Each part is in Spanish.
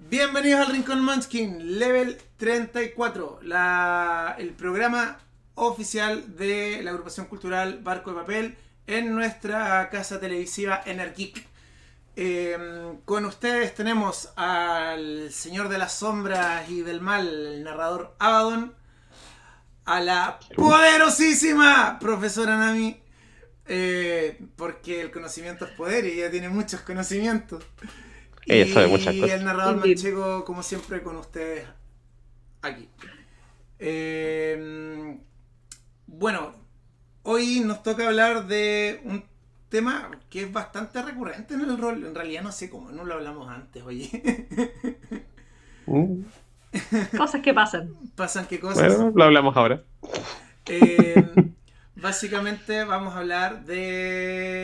Bienvenidos al Rincón Munchkin, level 34, el programa oficial de la agrupación cultural Barco de Papel en nuestra casa televisiva Energeek. Con ustedes tenemos al señor de las sombras y del mal, el narrador Abaddon, a la poderosísima profesora Nami, porque el conocimiento es poder y ella tiene muchos conocimientos. Ella sabe muchas Y cosas. el narrador manchego, como siempre, con ustedes aquí. Bueno, hoy nos toca hablar de un tema que es bastante recurrente en el rol. En realidad no sé cómo, no lo hablamos antes, oye. Mm, Cosas que pasan. Pasan qué cosas. Bueno, lo hablamos ahora. Básicamente vamos a hablar de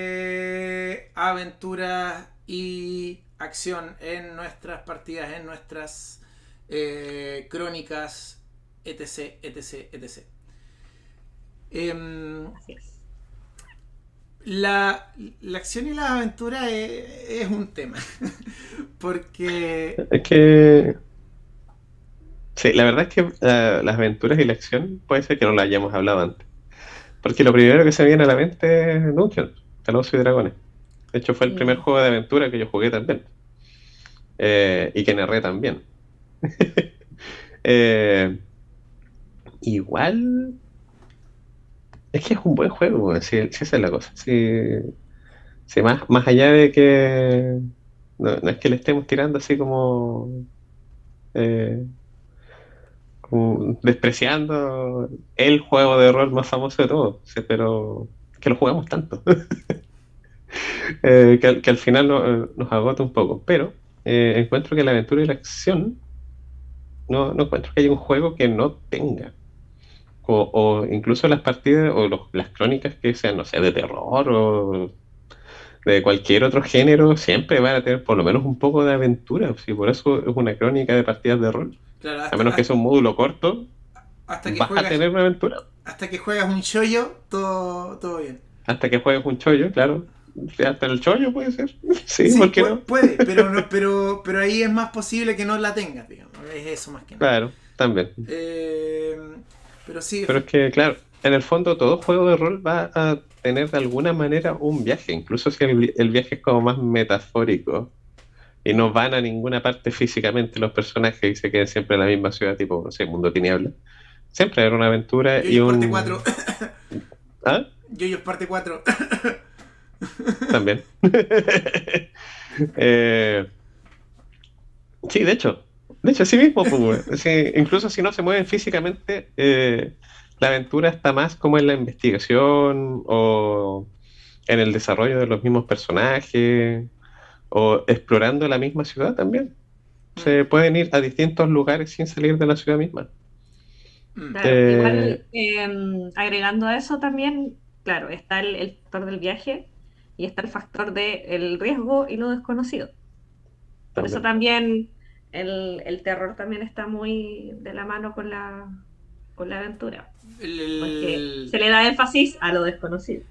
aventuras y acción en nuestras partidas, en nuestras crónicas, etc, etc, etc. Así es. La acción y la aventura es un tema. Porque... Es que, sí, la verdad es que las aventuras y la acción puede ser que no la hayamos hablado antes. Porque lo primero que se me viene a la mente es Dungeon, Calabozos y Dragones. De hecho, fue el primer juego de aventura que yo jugué también. Y que narré también. Eh, igual, es que es un buen juego, si esa es la cosa. Si más allá de que no es que le estemos tirando así eh, como despreciando el juego de rol más famoso de todos, sí, pero que lo jugamos tanto, que al final nos agota un poco. Pero encuentro que la aventura y la acción, no encuentro que haya un juego que no tenga. O incluso las partidas o las crónicas que sean, no sé, de terror o de cualquier otro género, siempre van a tener por lo menos un poco de aventura. Sí, por eso es una crónica de partidas de rol. Claro, A menos que sea un módulo corto, hasta que vas a tener una aventura. hasta que juegas un shoyo, todo bien. Hasta que juegues un chollo, claro. Hasta el chollo puede ser. Sí, ¿por qué no? puede, pero, no, pero ahí es más posible que no la tengas, digamos. Es eso más que nada. Claro, también. Pero sí. Pero es que, claro, en el fondo todo juego de rol va a tener de alguna manera un viaje, incluso si el viaje es como más metafórico y no van a ninguna parte físicamente los personajes y se quedan siempre en la misma ciudad, tipo, no sé, Mundo Tiniebla. Siempre habrá una aventura y Yoyos un... parte 4. ¿Ah? Yoyos parte 4. También. eh, sí, de hecho, sí mismo, pues, sí, incluso si no se mueven físicamente, la aventura está más como en la investigación o en el desarrollo de los mismos personajes o explorando la misma ciudad también. Se pueden ir a distintos lugares sin salir de la ciudad misma. Claro, igual agregando a eso también, claro, está el factor del viaje y está el factor del riesgo y lo desconocido. Por eso también el terror también está muy de la mano con la aventura. Porque se le da énfasis a lo desconocido.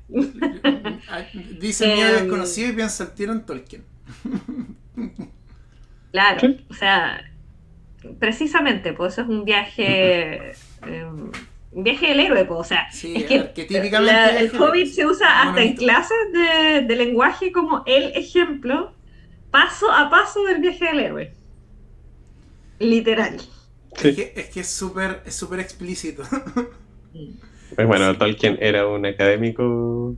Dice miedo desconocido y piensa el tiro en Tolkien. Claro, Sí. o sea, precisamente, pues eso es un viaje del héroe, pues, o sea, Sí, es que arquetípicamente el Hobbit se usa hasta en clases de lenguaje como el ejemplo paso a paso del viaje del héroe. Literal. Sí. Es que es súper explícito. Pues bueno, Tolkien era un académico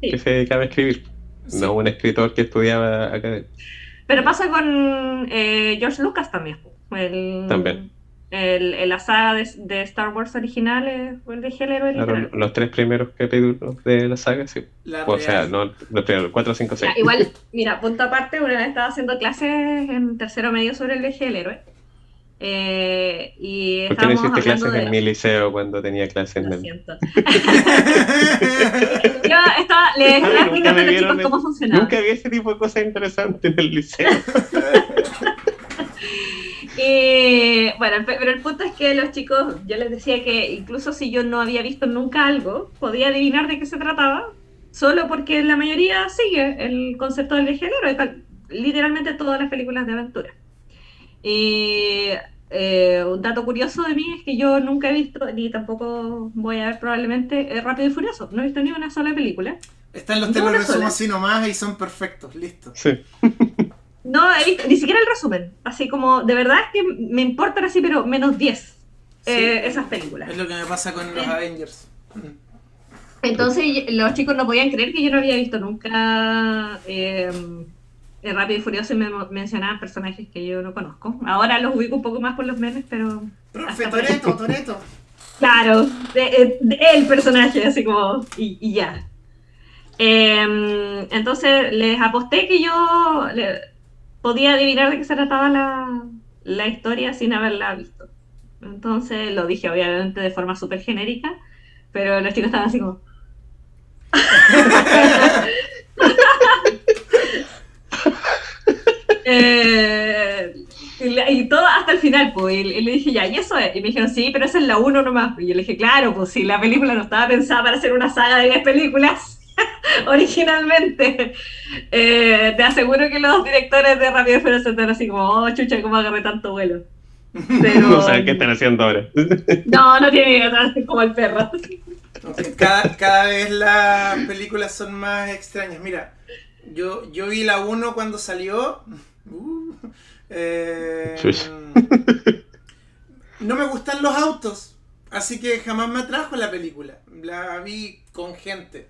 Sí. que se dedicaba a escribir, Sí. no un escritor que estudiaba academia. Pero pasa con George Lucas también. También. La saga de Star Wars original es el viaje del héroe Claro, literal. los 3 primeros capítulos de la saga, sí. La O sea, real. no los primeros, 4, 5, 6. Ya, igual, mira, punto aparte, una vez estaba haciendo clases en tercero medio sobre el viaje del héroe. Y ¿Por qué no estábamos hiciste hablando clases de... en mi liceo cuando tenía clases en Lo el... siento. Yo estaba, les estaba explicando a los chicos cómo funcionaba. Nunca vi ese tipo de cosas interesantes en el liceo. Bueno, pero el punto es que los chicos, yo les decía que incluso si yo no había visto nunca algo, podía adivinar de qué se trataba, solo porque la mayoría sigue el concepto del viaje del héroe, literalmente todas las películas de aventura. Y un dato curioso de mí es que yo nunca he visto, ni tampoco voy a ver probablemente, Rápido y Furioso. No he visto ni una sola película. Están los Ni te lo una resumo sola. así nomás y son perfectos, listo. Sí. No he visto ni siquiera el resumen. Así como, de verdad es que me importan así, pero menos 10 Sí. esas películas. Es lo que me pasa con los Avengers. Entonces los chicos no podían creer que yo no había visto nunca Rápido y Furioso y me mencionaban personajes que yo no conozco. Ahora los ubico un poco más por los memes, pero... Profe, hasta por ahí. Toreto. Claro, de el personaje, así como... Y ya. Entonces les aposté que yo podía adivinar de qué se trataba la historia sin haberla visto. Entonces lo dije obviamente de forma súper genérica, pero los chicos estaban así como... y todo hasta el final, pues, y le dije, ya, y eso es. Y me dijeron, sí, pero esa es la 1 nomás. Y yo le dije, claro, pues si la película no estaba pensada para hacer una saga de 10 películas originalmente. Te aseguro que los directores de Rápido y Furioso están así como, oh, chucha, ¿cómo agarré tanto vuelo? Pero, No saben qué están haciendo ahora. no tiene idea, como el perro. Okay, cada vez las películas son más extrañas. Mira, yo vi la 1 cuando salió. No me gustan los autos, así que jamás me atrajo la película. La vi con gente.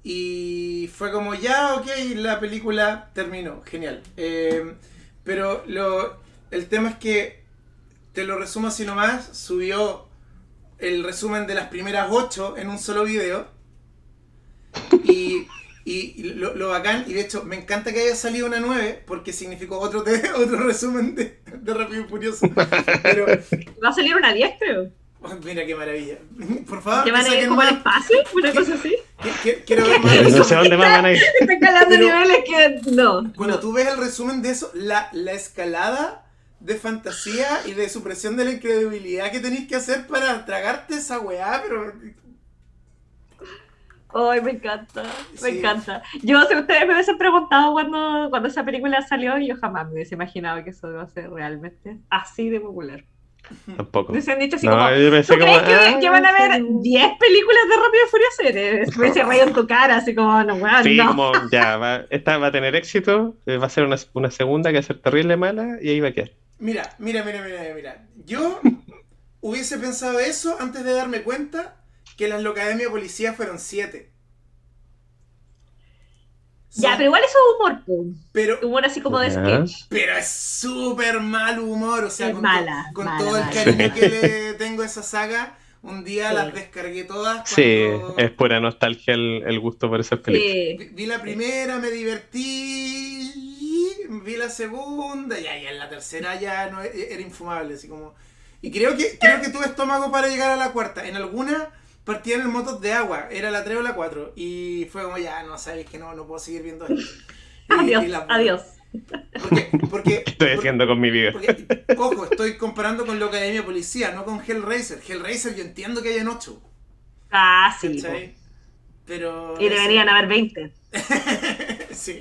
Y fue como, ya, ok, la película terminó. Genial. Pero el tema es que, te lo resumo así nomás, subió el resumen de las primeras 8 en un solo video. Y lo bacán, y de hecho me encanta que haya salido una 9 porque significó otro resumen de Rápido y Furioso. Pero Va a salir una 10, creo. mira qué maravilla. Por favor, ¿Que van a ir como al espacio? ¿Una cosa así? Quiero ver más No resumen. sé dónde más van a ir. Está calando Pero- niveles que no. Cuando tú ves el resumen de eso, la escalada de fantasía y de supresión de la incredibilidad que tenéis que hacer para tragarte esa weá, pero... Ay, me encanta, me Sí. encanta. Yo, si ustedes me hubiesen preguntado cuando esa película salió, yo jamás me hubiese imaginado que eso iba a ser realmente así de popular. Tampoco. Me hubiesen dicho así No, como, yo pensé ¿tú crees como, que van a haber 10 películas de Rápido y Furioso? Me hubiese reído en tu cara, así como, no, weón, sí, no. como ya, esta va a tener éxito, va a ser una segunda que va a ser terrible mala y ahí va a quedar. Mira. Yo hubiese pensado eso antes de darme cuenta que las Locademia Policía fueron 7. Ya, pero igual eso es humor, po. Pero, Humor así como de Ya. sketch. pero es súper mal humor, o sea, Es con, mala, con mala, todo el mala. cariño que le tengo a esa saga, un día Sí. las descargué todas. Sí, Cuando es pura nostalgia el gusto por esas películas. Sí. vi la primera, me divertí, vi la segunda, ya en la tercera ya no era infumable, así como... Y creo que tuve estómago para llegar a la cuarta. En alguna partían en motos de agua, era la 3 o la 4, y fue como, ya, no, sabéis que no puedo seguir viendo esto. Adiós, y la- adiós. Porque ¿Qué estoy haciendo con mi vida? porque, ojo, estoy comparando con la Academia Policía, no con Hellraiser. Hellraiser yo entiendo que hayan 8. Ah, sí, po. ¿Cachai? Pero... Y deberían haber 20. Sí.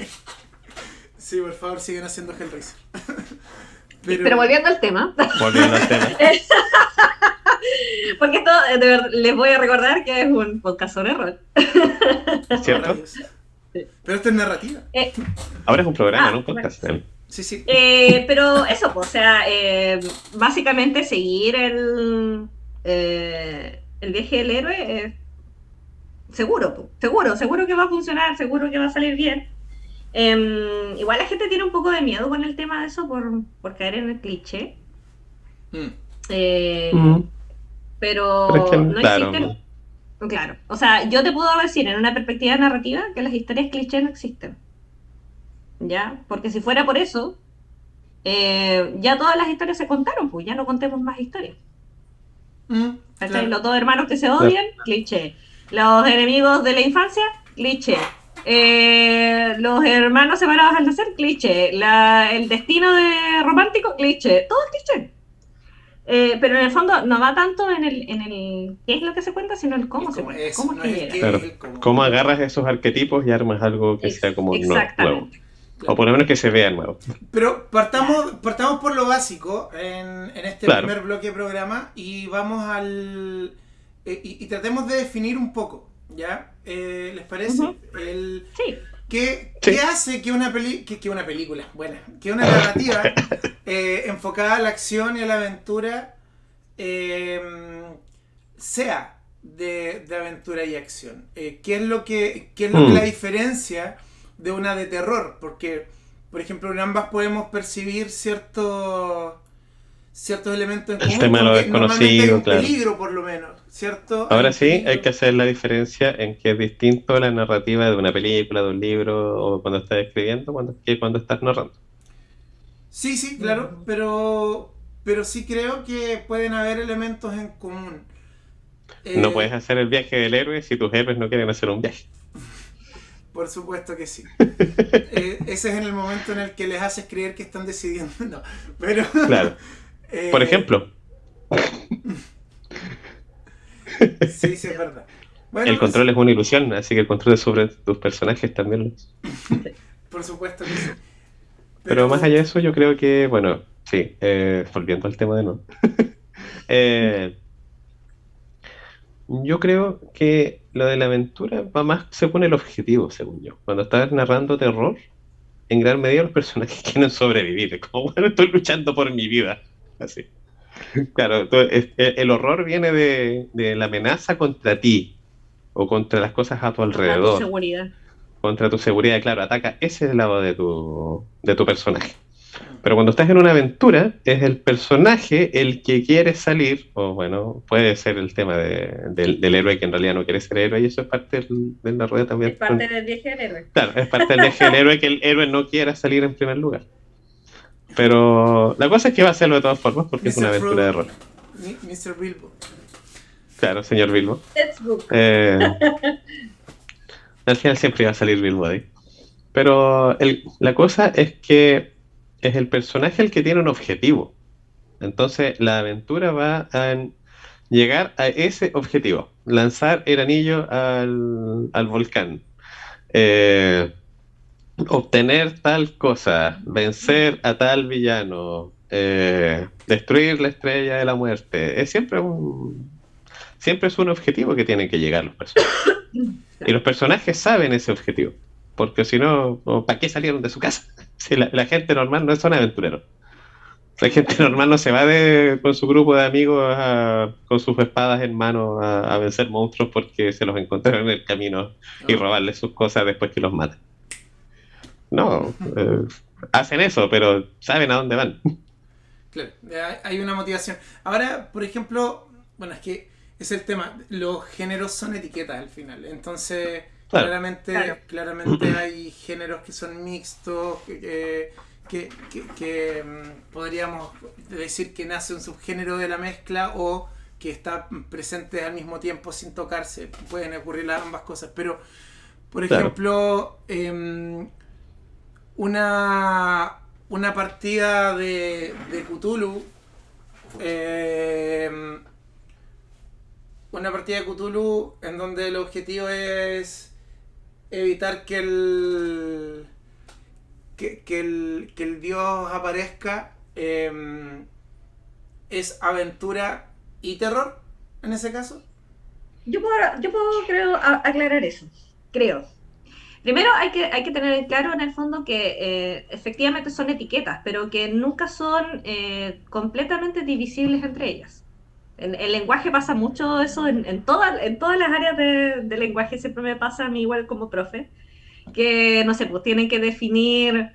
Sí, por favor, siguen haciendo Hellraiser. Pero volviendo al tema, Volviendo al tema. porque esto, de verdad, les voy a recordar que es un podcast sobre rol. ¿Cierto? Rayos. Pero esto es narrativa. Ahora es un programa, Ah, no un podcast. ¿eh? Sí. Pero eso, pues, o sea, básicamente seguir el viaje del héroe es seguro, pues, seguro que va a funcionar, seguro que va a salir bien. Igual la gente tiene un poco de miedo con el tema de eso por caer en el cliché. Pero Pero es que, no claro, existen. Claro, o sea, yo te puedo decir en una perspectiva narrativa que las historias cliché no existen. ¿Ya? Porque si fuera por eso, ya todas las historias se contaron, pues ya no contemos más historias. ¿Cachai? Claro. Los dos hermanos que se odian, cliché. Los enemigos de la infancia, cliché. Los hermanos separados al nacer, cliché. El destino de romántico, cliché. Todo es cliché. Pero en el fondo no va tanto en el qué es lo que se cuenta, sino el cómo se cuenta, cómo es que llega. Claro. Es el cómo. ¿Cómo agarras esos arquetipos y armas algo que sea como nuevo? Exactamente. O por lo menos que se vea nuevo. Pero partamos por lo básico en este primer bloque de programa y vamos al... y tratemos de definir un poco, ¿ya? ¿Les parece? Sí. ¿Qué hace que una película, bueno, que una narrativa enfocada a la acción y a la aventura sea de aventura y acción? ¿Qué es lo que la diferencia de una de terror? Porque, por ejemplo, en ambas podemos percibir ciertos elementos en común. El tema de lo desconocido, hay un claro. peligro, por lo menos, ¿cierto? Ahora sí, hay que hacer la diferencia en que es distinto la narrativa de una película, de un libro, o cuando estás escribiendo, que cuando estás narrando. Sí, claro, pero sí creo que pueden haber elementos en común. No puedes hacer el viaje del héroe si tus héroes no quieren hacer un viaje. Por supuesto que sí. Ese es en el momento en el que les haces creer que están decidiendo. No, pero... Claro. Por ejemplo. Sí, es verdad. Bueno, el control es una ilusión, así que el control sobre tus personajes también lo es. Por supuesto que sí. Pero más allá de eso, yo creo que, bueno, sí, volviendo al tema de nuevo. Yo creo que lo de la aventura va más según el objetivo, según yo. Cuando estás narrando terror, en gran medida los personajes quieren sobrevivir. Es como, bueno, estoy luchando por mi vida. Así. Claro, el horror viene de la amenaza contra ti o contra las cosas a tu alrededor. Contra tu seguridad. Contra tu seguridad, claro, ataca ese lado de tu personaje. Pero cuando estás en una aventura, es el personaje el que quiere salir, o bueno, puede ser el tema del héroe que en realidad no quiere ser héroe, y eso es parte de la rueda también. Es parte del viaje del héroe. Claro, es parte del viaje del héroe que el héroe no quiera salir en primer lugar. Pero la cosa es que va a hacerlo de todas formas porque es una aventura de rol. Mr. Bilbo. Claro, señor Bilbo. Let's go. Al final siempre va a salir Bilbo ahí. Pero la cosa es que es el personaje el que tiene un objetivo. Entonces la aventura va a llegar a ese objetivo. Lanzar el anillo al volcán. Obtener tal cosa. Vencer a tal villano. Destruir la estrella de la muerte. Es siempre es un objetivo que tienen que llegar los personajes. Y los personajes saben ese objetivo. Porque si no, ¿para qué salieron de su casa? Si la gente normal no son aventureros. La gente normal no se va con su grupo de amigos con sus espadas en mano a vencer monstruos porque se los encontraron en el camino y robarles sus cosas después que los matan. No, hacen eso, pero saben a dónde van. Claro, hay una motivación. Ahora, por ejemplo, bueno, es que es el tema, los géneros son etiquetas al final, entonces claramente hay géneros que son mixtos, que podríamos decir que nace un subgénero de la mezcla o que está presente al mismo tiempo sin tocarse, pueden ocurrir ambas cosas, pero por ejemplo una partida de Cthulhu, una partida de Cthulhu en donde el objetivo es evitar que el dios aparezca, ¿es aventura y terror en ese caso? Yo puedo creo, aclarar eso. Creo. Primero hay que tener claro en el fondo que efectivamente son etiquetas, pero que nunca son completamente divisibles entre ellas. El lenguaje pasa mucho eso en todas las áreas del lenguaje, siempre me pasa a mí igual como profe, que no sé, pues tienen que definir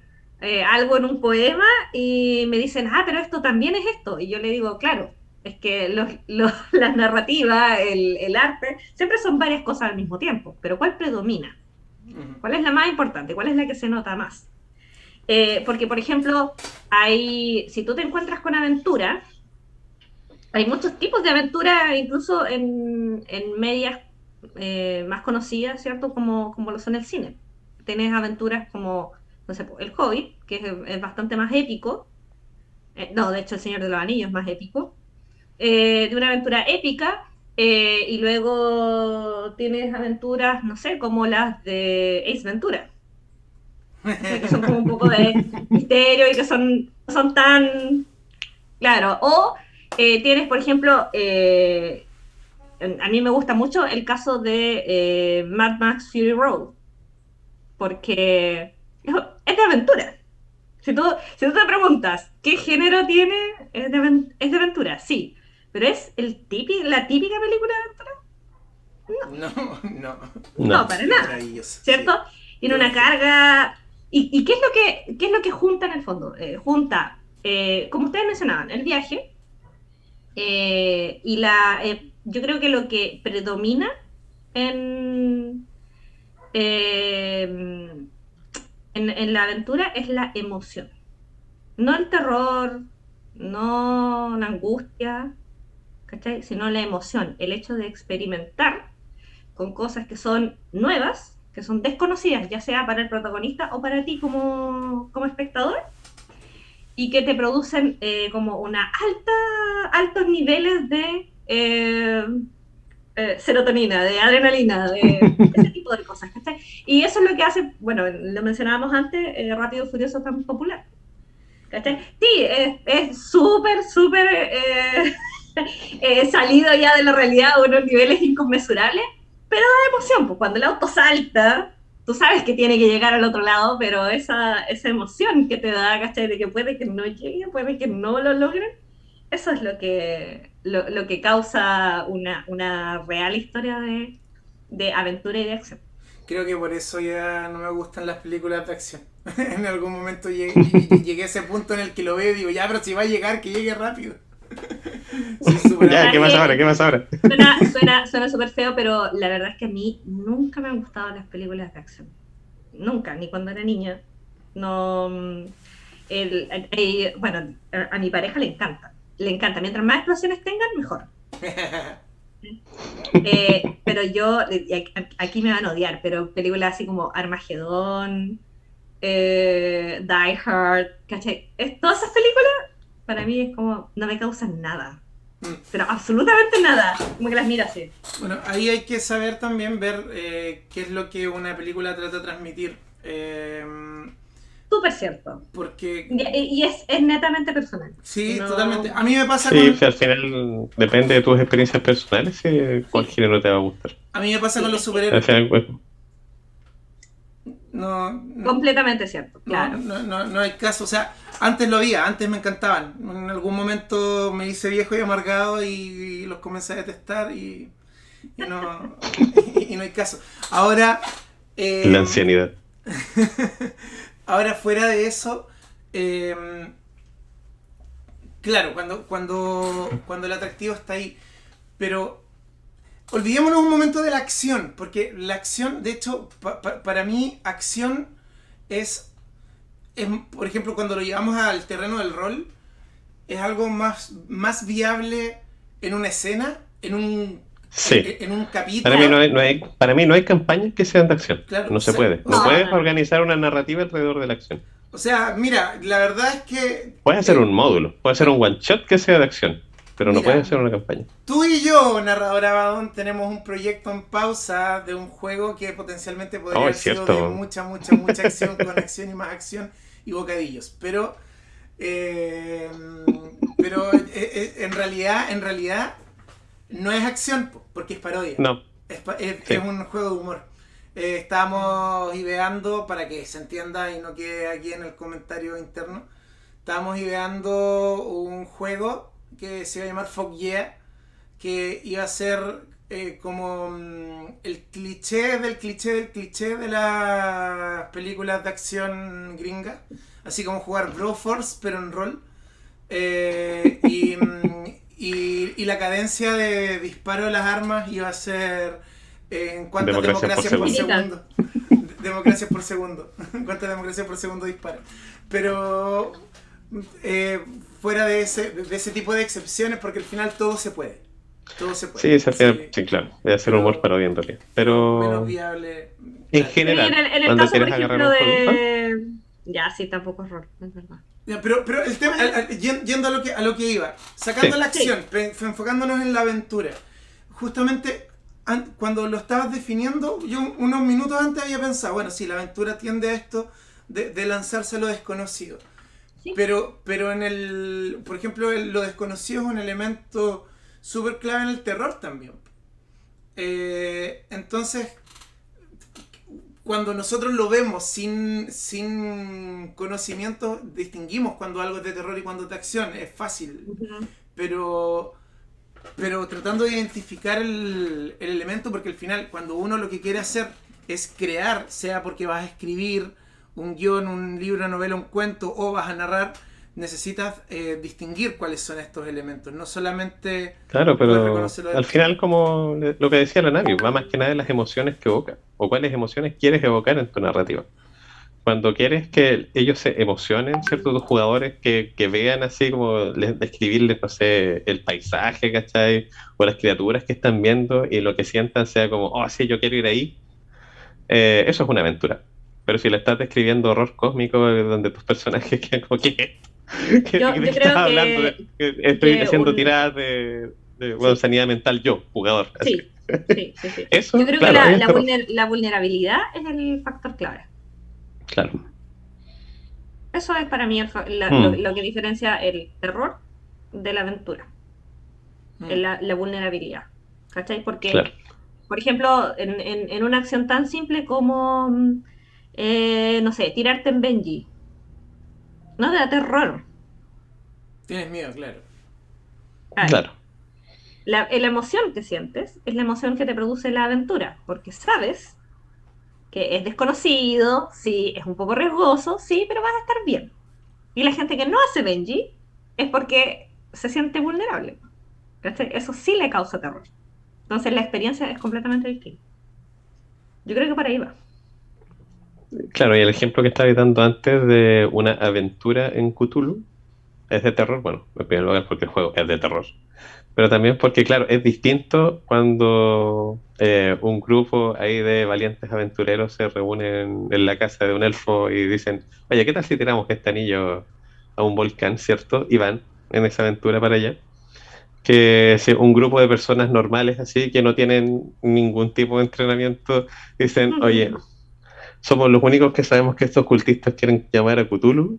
algo en un poema y me dicen, pero esto también es esto, y yo le digo, claro, es que las narrativas, el arte, siempre son varias cosas al mismo tiempo, pero ¿cuál predomina? ¿Cuál es la más importante? ¿Cuál es la que se nota más? Porque, por ejemplo, si tú te encuentras con aventura, hay muchos tipos de aventura, incluso en medias más conocidas, ¿cierto? Como lo son el cine. Tienes aventuras como, no sé, El Hobbit, que es bastante más épico. No, de hecho, El Señor de los Anillos es más épico. De una aventura épica. Y luego tienes aventuras, no sé, como las de Ace Ventura. Que son como un poco de misterio y que son tan... Claro, o tienes, por ejemplo, a mí me gusta mucho el caso de Mad Max Fury Road, porque es de aventura. Si tú te preguntas, ¿qué género tiene? Es de aventura, sí. Pero ¿es la típica película de aventura? No, no. No, No. para nada. Maravilloso. ¿Cierto? Sí. Tiene una carga... ¿Y qué es lo que junta en el fondo? Junta, como ustedes mencionaban, el viaje, yo creo que lo que predomina en, eh, en la aventura es la emoción. No el terror, no la angustia, ¿cachai? Sino la emoción, el hecho de experimentar con cosas que son nuevas, que son desconocidas, ya sea para el protagonista o para ti como espectador, y que te producen como altos niveles de serotonina, de adrenalina, de ese tipo de cosas, ¿cachai? Y eso es lo que hace, bueno, lo mencionábamos antes, Rápido y Furioso tan popular, ¿cachai? Sí, es súper, súper salido ya de la realidad a unos niveles inconmensurables, pero da emoción, pues cuando el auto salta, tú sabes que tiene que llegar al otro lado, pero esa emoción que te da, ¿cachai? De que puede que no llegue, puede que no lo logren, eso es lo que causa una real historia de aventura y de acción. Creo que por eso ya no me gustan las películas de acción. En algún momento llegué a ese punto en el que lo veo y digo, ya, pero si va a llegar, que llegue rápido. Soy súper Ya, ¿qué pasa ahora? ¿Qué pasa ahora? Suena súper feo, pero la verdad es que a mí nunca me han gustado las películas de acción. Nunca, ni cuando era niña. No. Bueno, a mi pareja le encanta. Le encanta. Mientras más explosiones tengan, mejor. Pero yo, aquí me van a odiar, pero películas así como Armagedón, Die Hard, ¿cachai? Todas esas películas, para mí es como, no me causan nada. Pero absolutamente nada. Como que las miro así. Bueno, ahí hay que saber también ver qué es lo que una película trata de transmitir. Súper cierto. Porque... Y es netamente personal. Sí, No- totalmente. A mí me pasa Sí, con... al final depende de tus experiencias personales cuál género te va a gustar. A mí me pasa con los Al superhéroes. final, pues, No, Completamente cierto, claro. no hay caso. O sea, antes lo había, antes me encantaban. En algún momento me hice viejo y amargado y los comencé a detestar y no, y no hay caso. Ahora... la ancianidad. Ahora, fuera de eso, claro, cuando el atractivo está ahí, pero olvidémonos un momento de la acción, porque la acción, de hecho, para mí, acción es, por ejemplo, cuando lo llevamos al terreno del rol, es algo más viable en una escena, Sí. en un capítulo. Para mí no hay campañas que sean de acción. Claro, No se o sea, puede. No no. puedes organizar una narrativa alrededor de la acción. O sea, mira, la verdad es que... Puedes hacer un módulo, puedes hacer un one shot que sea de acción, pero no Mira. puedes hacer una campaña. Tú y yo, narrador Abadón, tenemos un proyecto en pausa de un juego que potencialmente podría haber es sido cierto. de mucha acción, con acción y más acción y bocadillos. Pero en realidad no es acción, porque es parodia. No. Es Sí. un juego de humor. Estábamos ideando, para que se entienda y no quede aquí en el comentario interno, estábamos ideando un juego que se iba a llamar Fuck Yeah, que iba a ser como el cliché del cliché de las películas de acción gringa, así como jugar Broforce pero en rol, y la cadencia de disparo de las armas iba a ser en cuántas democracias por segundo. Democracias por segundo. Cuántas democracias por segundo dispara. Pero fuera de ese tipo de excepciones, porque al final todo se puede. Todo se puede. Sí, al final, sí, claro. Debe hacer humor parodia en realidad. Pero menos viable. en Sí, general, en el cuando caso, por quieres agarrar ejemplo, un juego, de... Ya, sí, tampoco es rol, es verdad. Ya, pero el tema, yendo a lo que iba, sacando Sí. la acción, enfocándonos en la aventura, justamente cuando lo estabas definiendo, yo unos minutos antes había pensado, bueno, sí, la aventura tiende a esto, de lanzarse a lo desconocido. Sí. Pero por ejemplo, lo desconocido es un elemento súper clave en el terror también. Entonces, cuando nosotros lo vemos sin conocimiento, distinguimos cuando algo es de terror y cuando es de acción. Es fácil. Ujú. Pero tratando de identificar el elemento, porque al final, cuando uno lo que quiere hacer es crear, sea porque vas a escribir un guión, un libro, una novela, un cuento, o vas a narrar, necesitas distinguir cuáles son estos elementos, no solamente Claro, poder pero reconocerlo al final, como lo que decía la Navi, va más que nada en las emociones que evoca, o cuáles emociones quieres evocar en tu narrativa. Cuando quieres que ellos se emocionen, ¿cierto? Tus jugadores que vean así como describirles, no sé, el paisaje, ¿cachai? O las criaturas que están viendo y lo que sientan sea como, oh, sí, yo quiero ir ahí. Eso es una aventura. Pero si le estás describiendo horror cósmico, donde tus personajes quedan como, ¿qué? Yo ¿De qué estás creo hablando? Estoy que haciendo tiradas de bueno, sí, sanidad mental yo, jugador. Así. sí, sí, sí, sí. Eso, Yo creo que claro, ahí es terror. la vulnerabilidad es el factor clave. Claro. Eso es para mí Mm, lo que diferencia el terror de la aventura, es la vulnerabilidad. ¿Cachai? Porque, claro. por ejemplo, en una acción tan simple como, no sé, tirarte en Benji, no te da terror. Tienes miedo, claro. A ver, Claro. la emoción que sientes es la emoción que te produce la aventura, porque sabes que es desconocido, sí, es un poco riesgoso, sí, pero vas a estar bien. Y la gente que no hace Benji es porque se siente vulnerable. ¿Cachai? Eso sí le causa terror. Entonces la experiencia es completamente distinta. Yo creo que por ahí va. Claro, y el ejemplo que estaba dando antes de una aventura en Cthulhu es de terror, bueno, en primer lugar porque el juego es de terror, pero también porque, claro, es distinto cuando un grupo ahí de valientes aventureros se reúnen en la casa de un elfo y dicen, oye, ¿qué tal si tiramos este anillo a un volcán, ¿cierto? Y van en esa aventura para allá. Que si un grupo de personas normales así, que no tienen ningún tipo de entrenamiento, dicen, oye, somos los únicos que sabemos que estos cultistas quieren llamar a Cthulhu.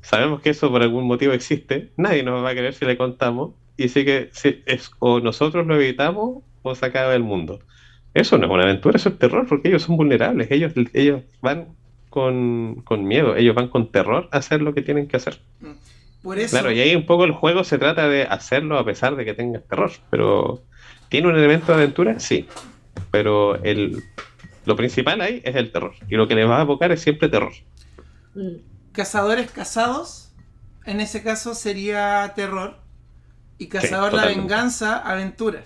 Sabemos que eso por algún motivo existe. Nadie nos va a creer si le contamos. Y sí que sí, es o nosotros lo evitamos o se acaba el mundo. Eso no es una aventura, eso es terror, porque ellos son vulnerables. Ellos van con miedo, ellos van con terror a hacer lo que tienen que hacer. Por Claro, y eso, ahí un poco el juego se trata de hacerlo a pesar de que tengas terror. Pero ¿tiene un elemento de aventura? Sí. Pero lo principal ahí es el terror. Y lo que les va a evocar es siempre terror. Mm. cazadores casados, en ese caso sería terror. Y Sí, cazador la totalmente. venganza, aventura.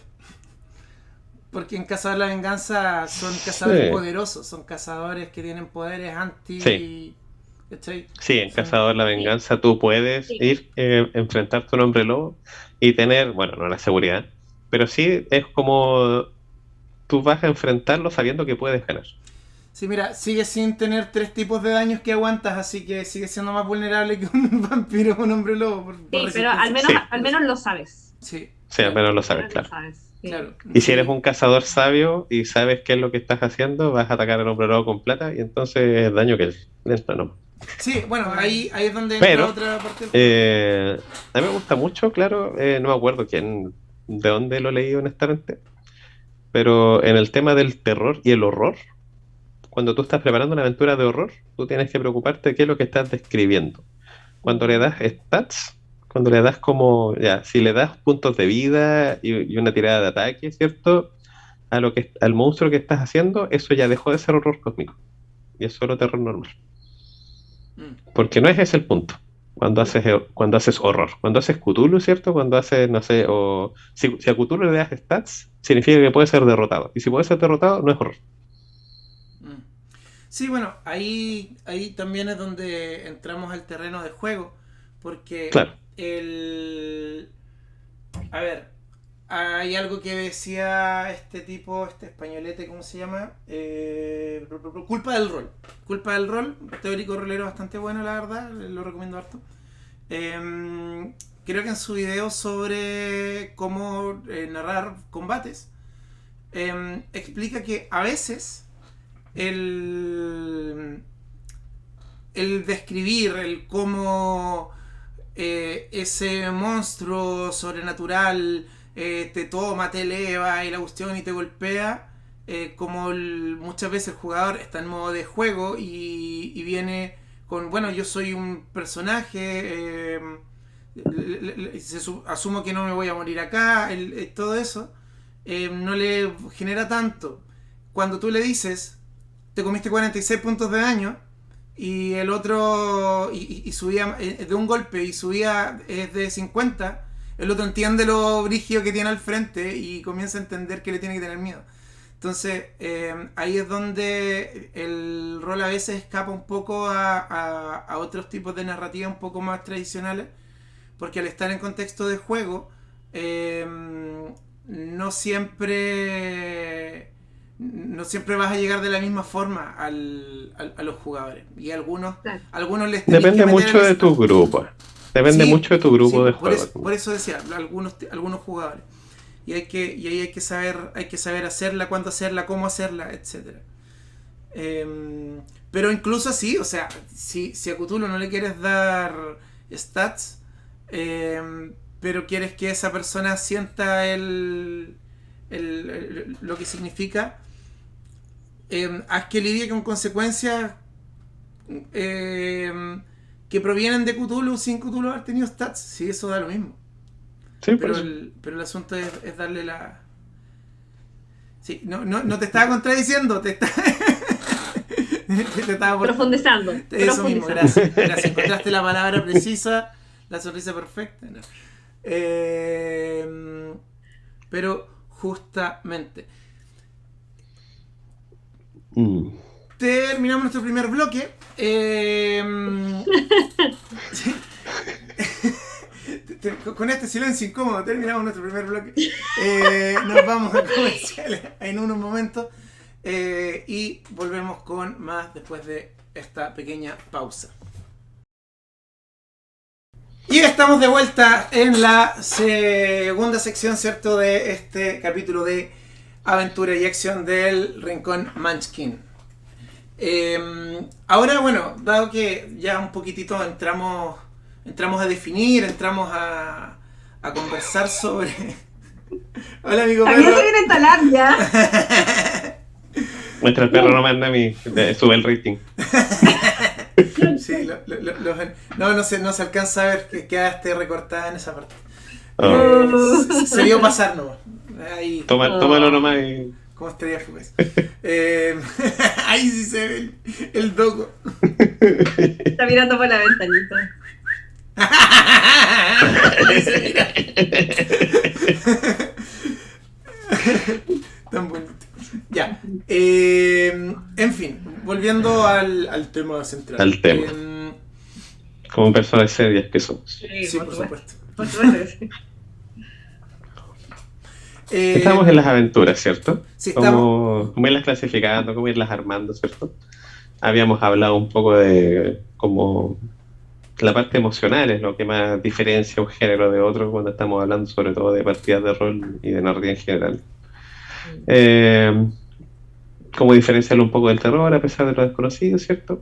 Porque en Cazador la Venganza son cazadores Sí, poderosos, son cazadores que tienen poderes sí. anti. ¿Cachai? Sí, en Son. Cazador la Sí, Venganza tú puedes sí. ir, enfrentarte a un hombre lobo y tener, bueno, no la seguridad, pero sí es como tú vas a enfrentarlo sabiendo que puedes ganar. Sí, mira, sigue sin tener tres tipos de daños que aguantas, así que sigue siendo más vulnerable que un vampiro o un hombre lobo por Sí, pero resistencia. Sí, al menos lo sabes. Sí, sí, al claro, menos lo Al sabes, menos lo claro. sabes. Sí. claro. Y si eres Sí. un cazador sabio y sabes qué es lo que estás haciendo, vas a atacar al hombre lobo con plata y entonces es daño que es lento, ¿no? Sí, bueno, Mm. ahí es donde entra Pero otra parte del juego. a mí me gusta mucho, claro, no me acuerdo de dónde lo leí honestamente, pero en el tema del terror y el horror, cuando tú estás preparando una aventura de horror, tú tienes que preocuparte de qué es lo que estás describiendo. Cuando le Ujú. das stats, cuando le das como, ya, si le das puntos de vida y una tirada de ataque, ¿cierto? Al monstruo que estás haciendo, eso ya dejó de ser horror cósmico. Y es solo terror normal. Mm. Porque no es ese el punto. Cuando haces horror. Cuando haces Cthulhu, ¿cierto? Cuando haces, no sé, o si a Cthulhu le das stats, significa que puede ser derrotado. Y si puede ser derrotado, no es horror. Mm. Sí, bueno, ahí también es donde entramos al terreno del juego, porque Claro. el. A ver, hay algo que decía este tipo, este españolete, ¿cómo se llama? Culpa del rol. Culpa del rol, teórico rolero bastante bueno, la verdad, lo recomiendo harto. Creo que en su video sobre cómo narrar combates, explica que a veces el, el describir, el cómo ese monstruo sobrenatural te toma, te eleva y la cuestión y te golpea, como muchas veces el jugador está en modo de juego y viene con, bueno, yo soy un personaje, asumo que no me voy a morir acá, todo eso, no le genera tanto. Cuando tú le dices, te comiste 46 puntos de daño, y el otro y subía de un golpe y subía de 50, el otro entiende lo brígido que tiene al frente y comienza a entender que le tiene que tener miedo. Entonces ahí es donde el rol a veces escapa un poco a otros tipos de narrativa un poco más tradicionales, porque al estar en contexto de juego no siempre vas a llegar de la misma forma a los jugadores. Y algunos les depende mucho de tu grupo. Depende mucho de tu grupo de juego. Por eso decía, algunos jugadores. Y ahí hay que saber hacerla, cuándo hacerla, cómo hacerla, etcétera. Pero incluso así, o sea, si a Cthulhu no le quieres dar stats, pero quieres que esa persona sienta lo que significa, haz que lidie con consecuencias que provienen de Cthulhu sin Cthulhu haber tenido stats. Sí, eso da lo mismo. Sí, pero el asunto es darle la... Sí, no te estaba contradiciendo, te estaba profundizando. Eso mismo, gracias. Encontraste la palabra precisa, la sonrisa perfecta. No. Pero justamente terminamos nuestro primer bloque. Con este silencio incómodo terminamos nuestro primer bloque. Nos vamos a comerciales en unos momentos y volvemos con más después de esta pequeña pausa. Y estamos de vuelta en la segunda sección, ¿cierto?, de este capítulo de aventura y acción del Rincón Munchkin. Ahora, bueno, dado que ya un poquitito entramos a definir, entramos a conversar sobre... Hola, amigo También perro. se viene a instalar ya. Nuestro perro no manda a mí, sube el rating. Sí, no se alcanza a ver que quedaste recortada en esa parte. Se vio pasar nomás. Ahí, Tómalo nomás y... ¿Cómo estaría fugaz? Ahí sí se ve el doco. Está mirando por la ventanita. Tan bonito. Ya. En fin, volviendo al tema central. Al tema. Como personas serias que somos. Sí, por supuesto. Por supuesto, sí. Estamos en las aventuras, ¿cierto? Sí, estamos. Cómo irlas clasificando, cómo irlas armando, ¿cierto? Habíamos hablado un poco de cómo la parte emocional es lo que más diferencia un género de otro cuando estamos hablando sobre todo de partidas de rol y de narrativa en general. Cómo diferenciarlo un poco del terror a pesar de lo desconocido, ¿cierto?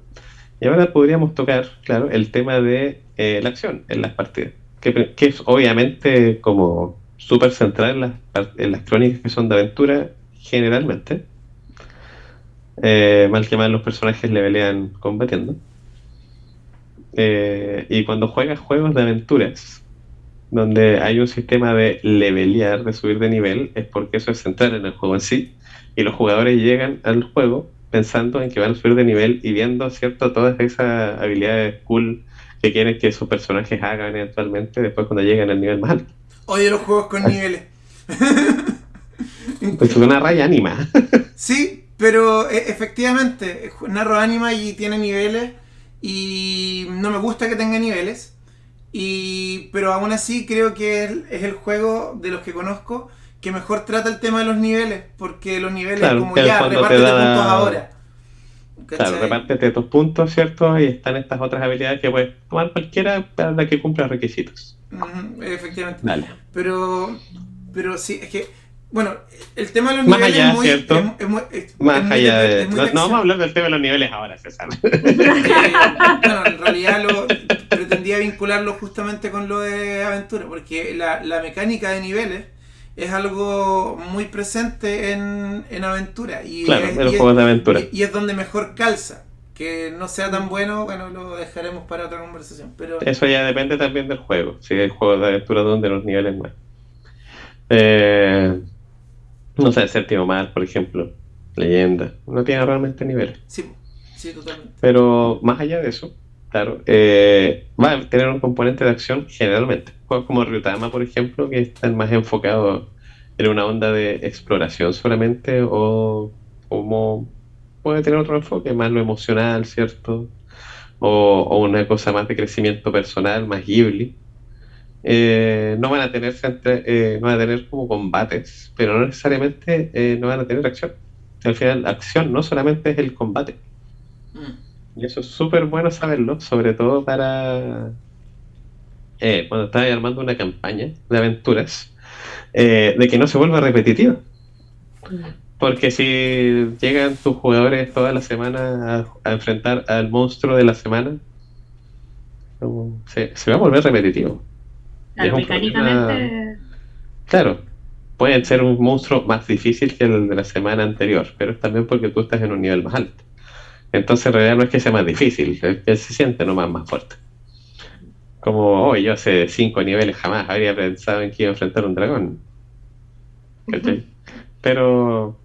Y ahora podríamos tocar, claro, el tema de la acción en las partidas, que es obviamente como súper central en las crónicas que son de aventura generalmente. Mal que mal los personajes levelean combatiendo. Y cuando juegas juegos de aventuras donde hay un sistema de levelear, de subir de nivel, es porque eso es central en el juego en sí, y los jugadores llegan al juego pensando en que van a subir de nivel y viendo, ¿cierto?, todas esas habilidades cool que quieren que sus personajes hagan eventualmente después cuando lleguen al nivel más alto. Odio los juegos con niveles. Es una raya anima. Sí, pero efectivamente, narro anima y tiene niveles y no me gusta que tenga niveles, pero aún así creo que es el juego de los que conozco que mejor trata el tema de los niveles, porque los niveles, claro, como ya, repártete puntos ahora. ¿Cachai? Claro, repártete tus puntos, ¿cierto? Y están estas otras habilidades que puedes tomar cualquiera para que cumpla requisitos. Efectivamente. Dale. Pero sí, es que Bueno, el tema de los Más niveles allá, es muy... ¿cierto? Más allá de... No vamos a hablar del tema de los niveles ahora, César. Bueno, en realidad pretendía vincularlo justamente con lo de aventura, porque la mecánica de niveles es algo muy presente en aventura. Claro, en los juegos de aventura. Y es donde mejor calza. Que no sea tan bueno, lo dejaremos para otra conversación. Pero eso ya depende también del juego. Si hay juegos de aventura donde los niveles más. No sé, Séptimo Mar, por ejemplo, Leyenda, no tiene realmente niveles. Sí, totalmente. Pero más allá de eso, claro, va a tener un componente de acción generalmente. Juegos como Ryutama, por ejemplo, que están más enfocados en una onda de exploración solamente, o como puede tener otro enfoque, más lo emocional, ¿cierto? O una cosa más de crecimiento personal, más Ghibli. No van a tener no van a tener como combates, pero no necesariamente no van a tener acción. Al final, acción no solamente es el combate. Y eso es súper bueno saberlo, sobre todo para cuando estás armando una campaña de aventuras, de que no se vuelva repetitiva. Porque si llegan tus jugadores toda la semana a enfrentar al monstruo de la semana, se va a volver repetitivo. Claro, mecánicamente. Claro, puede ser un monstruo más difícil que el de la semana anterior, pero es también porque tú estás en un nivel más alto. Entonces en realidad no es que sea más difícil, es que se siente nomás más fuerte. Como, hoy yo hace 5 niveles jamás habría pensado en que iba a enfrentar un dragón. ¿Cachai? Pero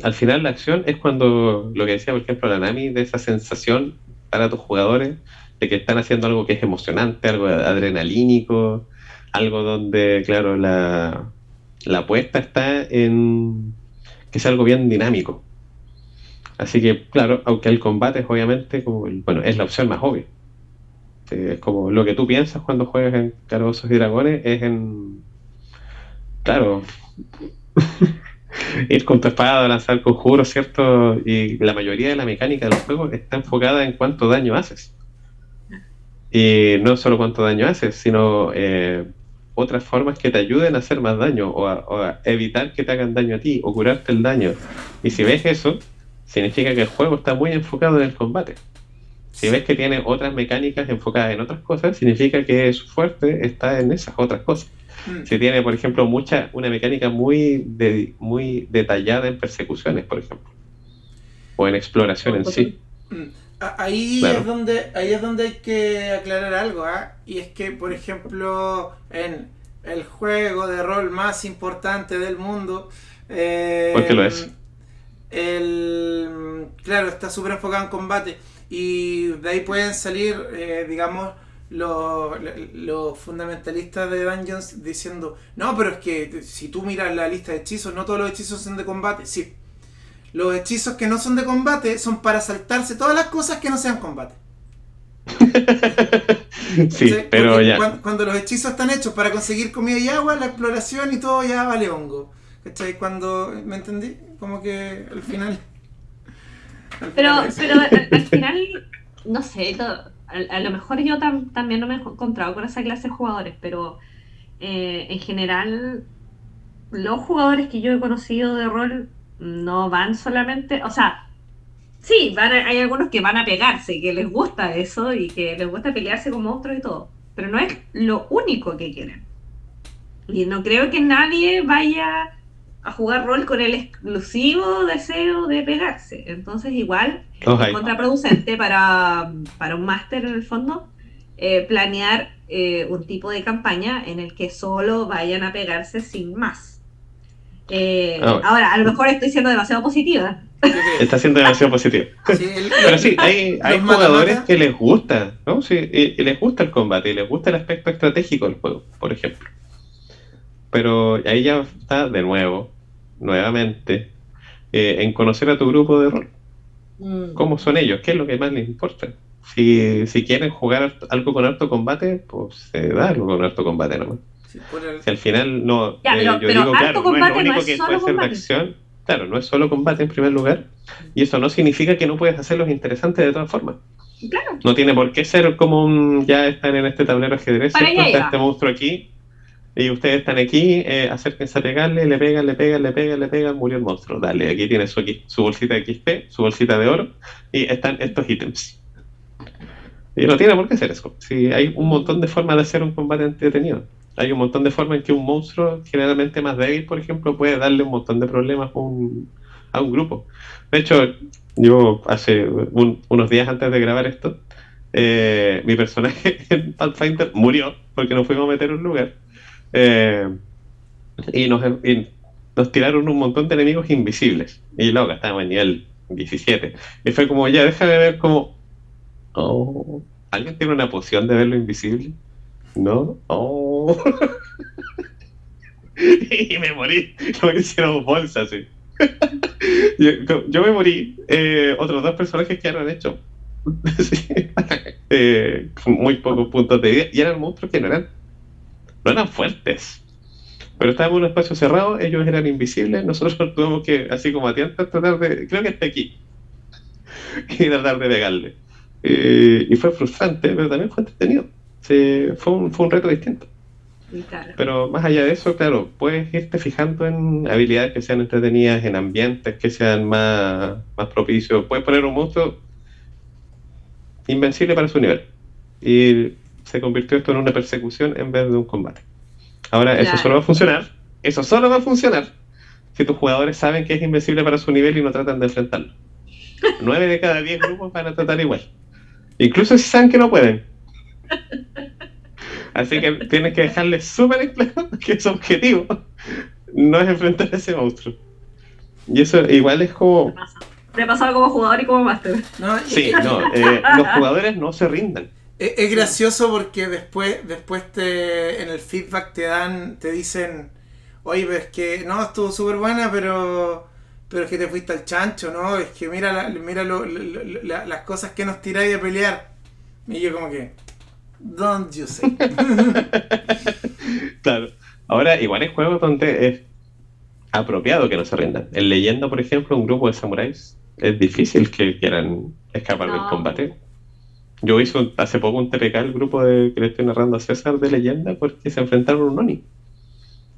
al final la acción es cuando, lo que decía por ejemplo la Nami, de esa sensación para tus jugadores de que están haciendo algo que es emocionante, algo adrenalínico, algo donde, claro, la apuesta está en que sea algo bien dinámico. Así que, claro, aunque el combate es obviamente como es la opción más obvia. Es como lo que tú piensas cuando juegas en Calabozos y Dragones es en... Claro, ir con tu espada, lanzar conjuros, ¿cierto? Y la mayoría de la mecánica del juego está enfocada en cuánto daño haces. Y no solo cuánto daño haces, sino otras formas que te ayuden a hacer más daño o a evitar que te hagan daño a ti o curarte el daño. Y si ves eso, significa que el juego está muy enfocado en el combate. Si ves que tiene otras mecánicas enfocadas en otras cosas, significa que su fuerte está en esas otras cosas. Si tiene, por ejemplo, una mecánica muy detallada en persecuciones, por ejemplo, o en exploración en sí. Ahí, claro. Ahí es donde hay que aclarar algo, y es que, por ejemplo, en el juego de rol más importante del mundo, porque lo es. Claro, está súper enfocado en combate, y de ahí pueden salir, digamos, los fundamentalistas de Dungeons diciendo, no, pero es que si tú miras la lista de hechizos, no todos los hechizos son de combate. Sí, los hechizos que no son de combate son para saltarse todas las cosas que no sean combate. Sí, ¿sí? Pero ya. Cuando los hechizos están hechos para conseguir comida y agua, la exploración y todo ya vale hongo. ¿Cachai? Cuando, ¿me entendí? Como que al final... Pero al final, no sé, a lo mejor yo también no me he encontrado con esa clase de jugadores, pero en general los jugadores que yo he conocido de rol no van solamente, o sea, sí, hay algunos que van a pegarse, que les gusta eso y que les gusta pelearse con monstruos y todo, pero no es lo único que quieren. Y no creo que nadie vaya a jugar rol con el exclusivo deseo de pegarse. Entonces igual es contraproducente para un máster en el fondo planear un tipo de campaña en el que solo vayan a pegarse sin más. Ahora, a lo mejor estoy siendo demasiado positiva. Está siendo demasiado positiva. Sí, pero sí, hay jugadores que les gusta, ¿no? Sí, y les gusta el combate y les gusta el aspecto estratégico del juego, por ejemplo. Pero ahí ya está de nuevamente, en conocer a tu grupo de rol. ¿Cómo son ellos? ¿Qué es lo que más les importa? Si quieren jugar algo con harto combate, pues se da algo con harto combate nomás. Sí, si al final no... Ya, pero yo digo, claro, combate no es lo único que puede ser de acción. Claro, no es solo combate en primer lugar. Y eso no significa que no puedes hacerlos interesantes de todas formas. Claro. No tiene por qué ser como ya están en este tablero ajedrez, ¿cierto? Está este monstruo aquí. Y ustedes están aquí, acérquense a pegarle, le pegan, le pegan, le pegan, le pegan, murió el monstruo. Dale, aquí tiene su bolsita de XP, su bolsita de oro, y están estos ítems. Y no tiene por qué hacer eso. Si hay un montón de formas de hacer un combate entretenido. Hay un montón de formas en que un monstruo, generalmente más débil, por ejemplo, puede darle un montón de problemas a un grupo. De hecho, yo hace unos días antes de grabar esto, mi personaje en Pathfinder murió porque nos fuimos a meter en un lugar. Y nos tiraron un montón de enemigos invisibles. Y luego estábamos en nivel 17. Y fue como, ya, déjame ver como... Oh, ¿alguien tiene una poción de verlo invisible? ¿No? Oh. Y me morí. No me hicieron bolsa, sí. Yo me morí. Otros dos personajes quedaron hechos. Sí. Con muy pocos puntos de vida. Y eran monstruos que no eran fuertes. Pero estábamos en un espacio cerrado, ellos eran invisibles, nosotros tuvimos que, así como a tientas, tratar de, creo que está aquí, y tratar de pegarle. Y fue frustrante, pero también fue entretenido. Fue un reto distinto. Claro. Pero más allá de eso, claro, puedes irte fijando en habilidades que sean entretenidas, en ambientes que sean más propicios. Puedes poner un monstruo invencible para su nivel. Y se convirtió esto en una persecución en vez de un combate. Ahora, Claro. Eso solo va a funcionar si tus jugadores saben que es invencible para su nivel y no tratan de enfrentarlo. 9 de cada 10 grupos van a tratar igual. Incluso si saben que no pueden. Así que tienes que dejarles súper en claro que su objetivo no es enfrentar a ese monstruo. Y eso igual es como... Me ha pasado como jugador y como máster. No, los jugadores no se rindan. Es gracioso porque después en el feedback te dicen, oye, pero es que no, estuvo súper buena, pero es que te fuiste al chancho, ¿no? Es que mira las cosas que nos tiráis a pelear. Y yo como que, don't you say. Claro. Ahora, igual hay juegos donde es apropiado que no se rindan. En Leyenda, por ejemplo, un grupo de samuráis es difícil que quieran escapar del combate. Yo hice hace poco un TPK al grupo que le estoy narrando a César de Leyenda porque se enfrentaron a un Oni.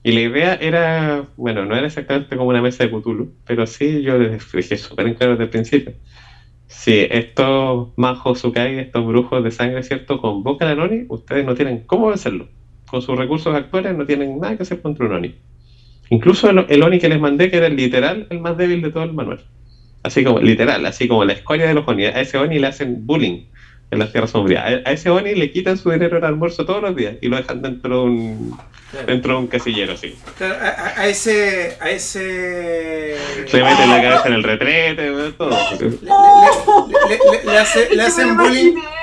Y la idea era, bueno, no era exactamente como una mesa de Cthulhu, pero sí yo les dije súper en claro desde el principio. Si estos majos Sukai, estos brujos de sangre, ¿cierto?, convocan al Oni, ustedes no tienen cómo vencerlo. Con sus recursos actuales no tienen nada que hacer contra un Oni. Incluso el Oni que les mandé, que era literal el más débil de todo el manual. Así como, literal, así como la escoria de los Oni. A ese Oni le hacen bullying en las tierras sombrías. A ese Oni le quitan su dinero de almuerzo todos los días y lo dejan dentro de un casillero, así. A ese Se meten la cabeza en el retrete, todo.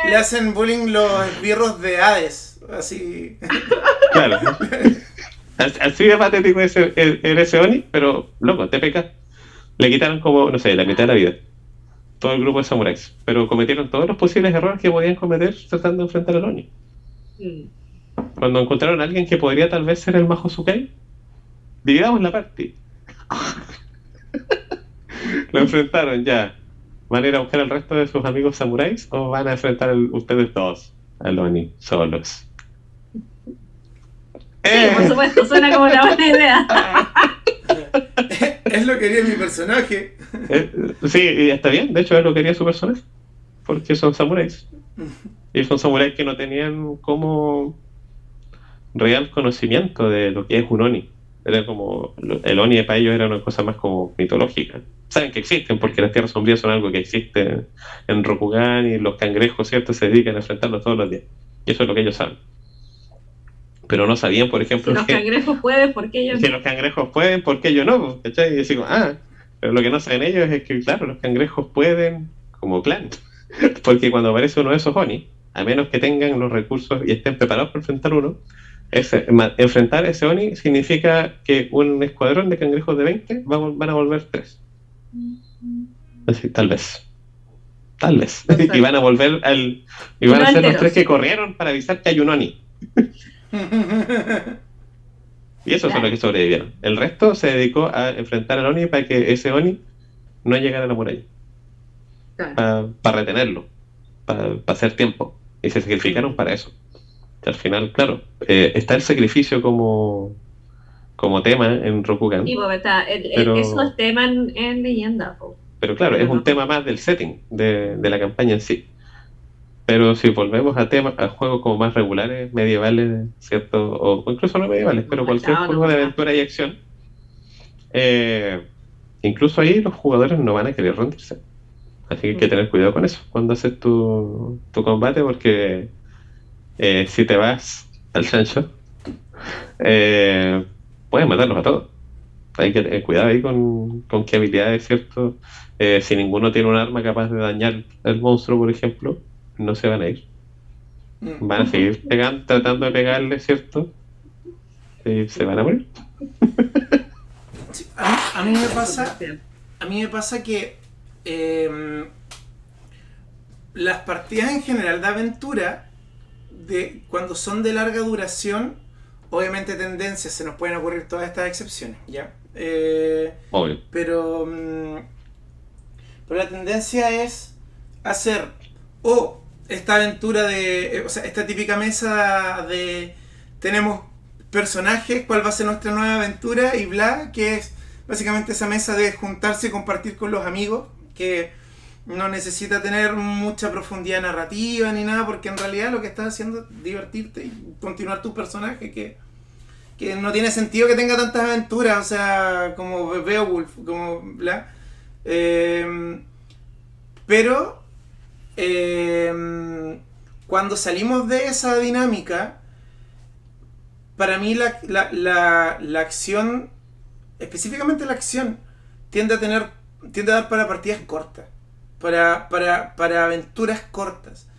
le hacen bullying los esbirros de Hades, así. Claro. Así de patético era ese Oni, pero loco, TPK. Le quitaron como, no sé, la mitad de la vida. Todo el grupo de samuráis. Pero cometieron todos los posibles errores que podían cometer tratando de enfrentar al Oni. Cuando encontraron a alguien que podría tal vez ser el Majo Sukai, dividamos la party. Lo enfrentaron ya. ¿Van a ir a buscar al resto de sus amigos samuráis o van a enfrentar ustedes dos al Oni solos? Sí, por supuesto, suena como una buena idea. Es lo que quería mi personaje. Sí, y está bien, de hecho es lo que quería su personaje. Porque son samuráis. Y son samuráis que no tenían como real conocimiento de lo que es un Oni. Era como, el Oni para ellos era una cosa más como mitológica. Saben que existen porque las tierras sombrías son algo que existe en Rokugan y los cangrejos, ¿cierto? Se dedican a enfrentarlos todos los días. Y eso es lo que ellos saben. Pero no sabían, por ejemplo, si los cangrejos pueden, ¿por qué ellos no? Si los cangrejos pueden, ¿por qué yo no? ¿Cachai? Y decimos, pero lo que no saben ellos es que, claro, los cangrejos pueden como clan. Porque cuando aparece uno de esos Oni, a menos que tengan los recursos y estén preparados para enfrentar uno, enfrentar ese Oni significa que un escuadrón de cangrejos de 20 van a volver 3. Así, tal vez. Y van a volver y van a ser los 3 que corrieron para avisar que hay un Oni. Y esos son los que sobrevivieron. El resto se dedicó a enfrentar al Oni para que ese Oni no llegara a la muralla. Para retenerlo, para hacer tiempo. Y se sacrificaron para eso. Al final, claro, está el sacrificio como tema en Rokugan, Y pues, eso pero, es tema en leyenda, po. pero claro, es Pero un no. tema más del setting, de la campaña en sí. Pero si volvemos a juegos como más regulares, medievales, ¿cierto? O incluso no medievales, No, pero cualquier cachado, juego no, de nada. aventura y acción, eh, incluso ahí los jugadores no van a querer rendirse. Así que hay que Mm. tener cuidado con eso cuando haces tu combate, porque si te vas al chancho, eh, puedes matarlos a todos. Hay que tener cuidado ahí con qué habilidades, ¿cierto? Si ninguno tiene un arma capaz de dañar al monstruo, por ejemplo, no se van a ir. Mm. Van a seguir tratando de pegarle, ¿cierto? Y se van a morir. Sí, a mí me pasa, Súper. a mí me pasa que las partidas en general de aventura, cuando son de larga duración, obviamente tendencias, se nos pueden ocurrir todas estas excepciones, ¿ya? Obvio. Pero, pero la tendencia es hacer o esta aventura o sea, esta típica mesa de tenemos personajes, cuál va a ser nuestra nueva aventura y bla, que es básicamente esa mesa de juntarse y compartir con los amigos, que no necesita tener mucha profundidad narrativa ni nada, porque en realidad lo que estás haciendo es divertirte y continuar tu personaje, que no tiene sentido que tenga tantas aventuras, o sea, como Beowulf, como bla. Pero cuando salimos de esa dinámica, para mí la acción, específicamente la acción, tiende a dar para partidas cortas, para aventuras cortas.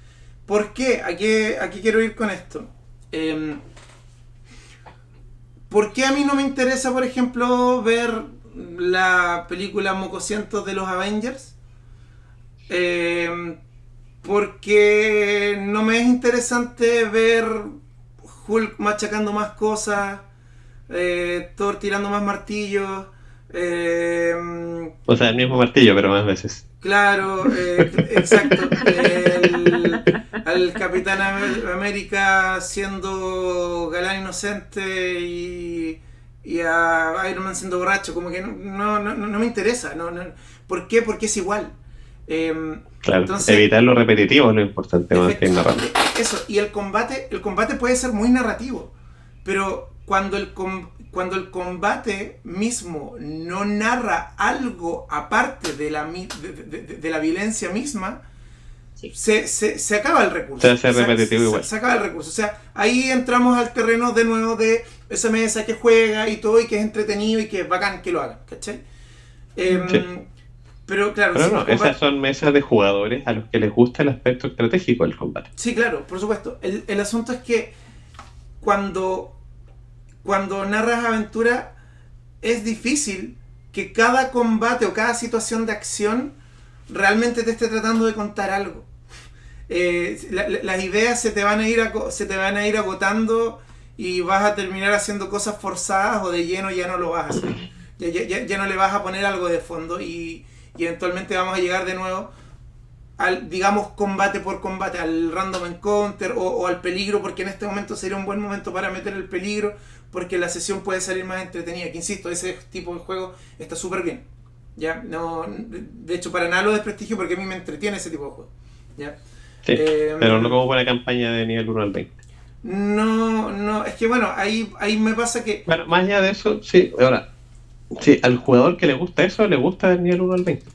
¿Por qué? ¿A qué quiero ir con esto? ¿Por qué a mí no me interesa, por ejemplo, ver la película Mocosientos de los Avengers? Porque no me es interesante ver Hulk machacando más cosas, Thor tirando más martillos. O sea, el mismo martillo, pero más veces. Claro, exacto. Al Capitán América siendo galán inocente y a Iron Man siendo borracho, como que no me interesa. ¿Por qué? Porque es igual. Claro, Entonces, evitar lo repetitivo es lo importante más que narrar. eso, y el combate puede ser muy narrativo, pero cuando el combate mismo no narra algo aparte de la violencia misma, Sí. se acaba el recurso. Se hace repetitivo igual. Se acaba el recurso. O sea, ahí entramos al terreno de nuevo de esa mesa que juega y todo, y que es entretenido y que es bacán que lo hagan, ¿cachai? Sí. Pero claro, Pero si no, el combate... esas son mesas de jugadores a los que les gusta el aspecto estratégico del combate. Sí, claro, por supuesto. El asunto es que cuando narras aventura es difícil que cada combate o cada situación de acción realmente te esté tratando de contar algo. Las ideas se te van a ir agotando y vas a terminar haciendo cosas forzadas o de lleno ya no lo vas a hacer. Ya no le vas a poner algo de fondo y eventualmente vamos a llegar de nuevo al, digamos, combate por combate, al random encounter o al peligro, porque en este momento sería un buen momento para meter el peligro, porque la sesión puede salir más entretenida. Que insisto, ese tipo de juego está súper bien. ¿Ya? No, de hecho, para nada lo desprestigio porque a mí me entretiene ese tipo de juego. ¿Ya? Sí, pero no como buena campaña de nivel 1 al 20. No, es que bueno, ahí me pasa que... Bueno, más allá de eso, sí, ahora, sí, al jugador que le gusta eso, le gusta el nivel 1 al 20.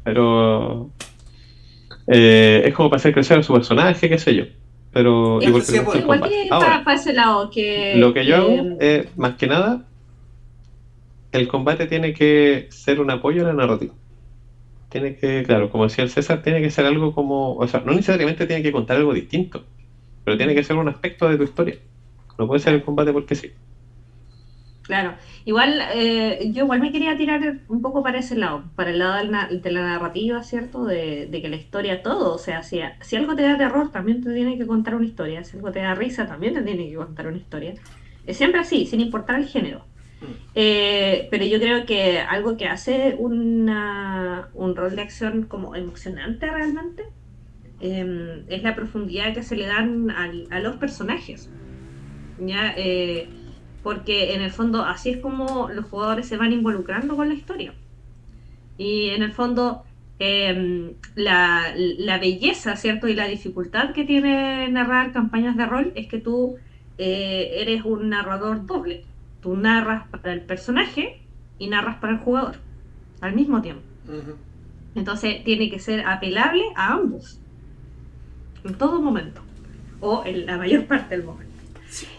Pero es como para hacer crecer a su personaje, qué sé yo. Pero igual que le gusta el igual combate. que Ahora, para ese lado, lo que yo hago es, más que nada, el combate tiene que ser un apoyo a la narrativa. Tiene que, claro, como decía el César, tiene que ser algo como, o sea, no necesariamente tiene que contar algo distinto, pero tiene que ser un aspecto de tu historia. No puede ser el combate porque sí. Claro, igual yo igual me quería tirar un poco para ese lado, para el lado de la narrativa, ¿cierto? De que la historia, todo, o sea, si algo te da terror, también te tiene que contar una historia, si algo te da risa, también te tiene que contar una historia. Es siempre así, sin importar el género. Pero yo creo que algo que hace un rol de acción como emocionante realmente es la profundidad que se le dan a los personajes, ¿ya? Porque en el fondo así es como los jugadores se van involucrando con la historia. Y en el fondo la belleza, ¿cierto? Y la dificultad que tiene narrar campañas de rol es que tú eres un narrador doble. Tú narras para el personaje y narras para el jugador al mismo tiempo. Ujú. Entonces tiene que ser apelable a ambos en todo momento o en la mayor parte del momento.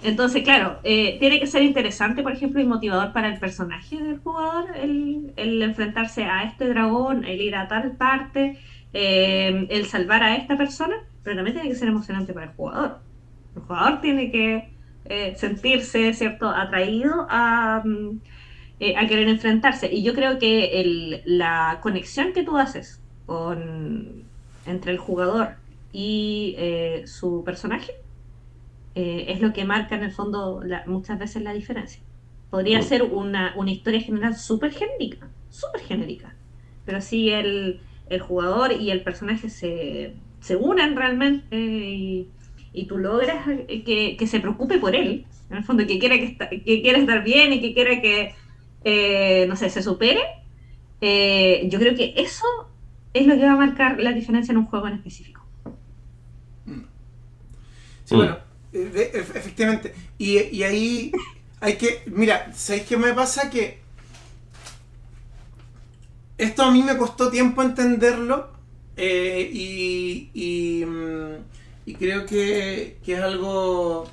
Entonces, claro, tiene que ser interesante, por ejemplo, y motivador para el personaje del jugador el enfrentarse a este dragón, el ir a tal parte, el salvar a esta persona, pero también tiene que ser emocionante para el jugador. El jugador tiene que sentirse, ¿cierto?, atraído a querer enfrentarse. Y yo creo que la conexión que tú haces entre el jugador y su personaje es lo que marca en el fondo muchas veces la diferencia. Podría ser una historia general súper genérica, pero si el jugador y el personaje se unen realmente y tú logras que se preocupe por él, en el fondo que quiera estar bien y que quiera que, no sé, se supere, yo creo que eso es lo que va a marcar la diferencia en un juego en específico. Sí, bueno, efectivamente. Y ahí hay que... Mira, ¿sabéis qué me pasa? Que esto a mí me costó tiempo entenderlo y creo que es algo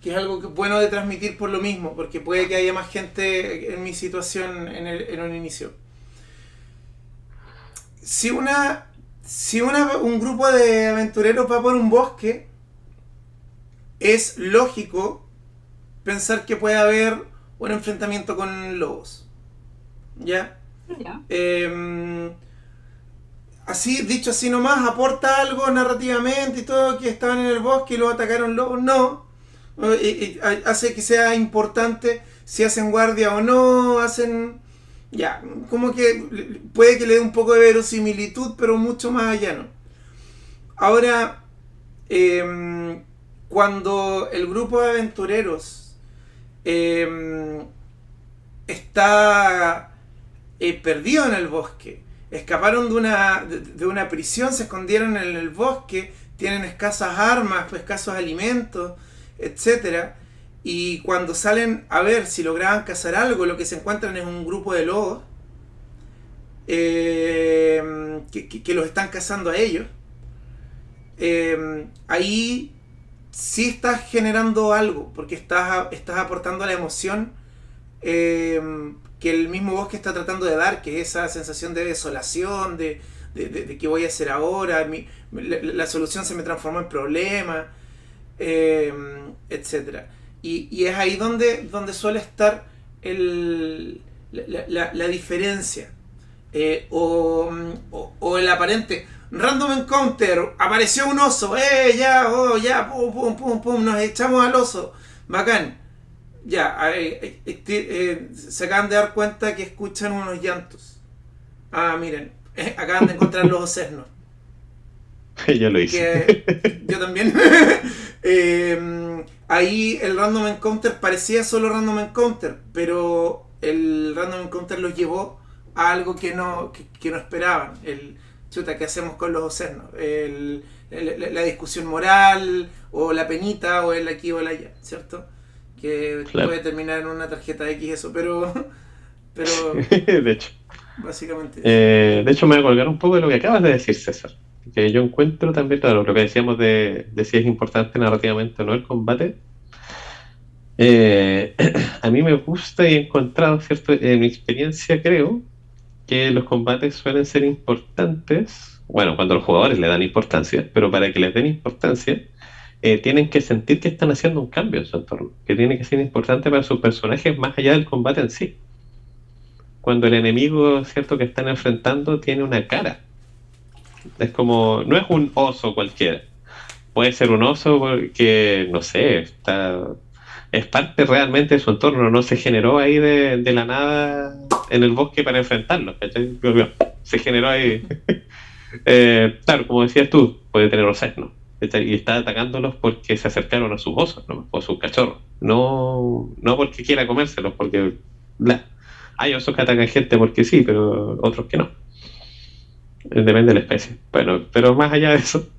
que es bueno de transmitir por lo mismo, porque puede que haya más gente en mi situación en un inicio. Si un grupo de aventureros va por un bosque, es lógico pensar que puede haber un enfrentamiento con lobos. ¿Ya? Ya. Así, dicho así nomás, ¿aporta algo narrativamente y todo que estaban en el bosque y los atacaron lobos? No. Hace que sea importante si hacen guardia o no, hacen... Ya, como que puede que le dé un poco de verosimilitud, pero mucho más allá no. Ahora, cuando el grupo de aventureros está perdido en el bosque, escaparon de una prisión, se escondieron en el bosque, tienen escasas armas, escasos alimentos, etcétera, y cuando salen a ver si lograban cazar algo, lo que se encuentran es un grupo de lobos que los están cazando a ellos. Ahí sí estás generando algo, porque estás aportando la emoción que el mismo bosque está tratando de dar, que es esa sensación de desolación, de qué voy a hacer ahora, la solución se me transformó en problema, etcétera. Y es ahí donde suele estar la diferencia. O el aparente random encounter, apareció un oso, ya, pum, pum, pum, pum, nos echamos al oso, bacán. Ya, se acaban de dar cuenta que escuchan unos llantos. Ah, miren, acaban de encontrar los osesnos. Yo lo hice. Yo también. Ahí el random encounter parecía solo random encounter, pero el random encounter los llevó a algo que no esperaban. ¿Qué hacemos con los osesnos? La discusión moral, o la penita, o el aquí o el allá, ¿cierto? Que claro, puede terminar en una tarjeta X eso, pero de hecho. Básicamente de hecho me voy a colgar un poco de lo que acabas de decir, César, que yo encuentro también, claro, lo que decíamos de si es importante narrativamente o no el combate. A mí me gusta y he encontrado, ¿cierto? En mi experiencia creo que los combates suelen ser importantes, bueno, cuando los jugadores le dan importancia, pero para que les den importancia tienen que sentir que están haciendo un cambio en su entorno, que tiene que ser importante para sus personajes más allá del combate en sí. Cuando el enemigo, ¿cierto?, que están enfrentando tiene una cara. Es como, no es un oso cualquiera. Puede ser un oso porque, no sé, es parte realmente de su entorno, no se generó ahí de la nada en el bosque para enfrentarlo, ¿cachai? Se generó ahí Claro, como decías tú, puede tener los ¿no? Y está atacándolos porque se acercaron a sus osos, ¿no? O a sus cachorros. No, no porque quiera comérselos, porque hay osos que atacan gente porque sí, pero otros que no. Depende de la especie. Bueno, pero más allá de eso,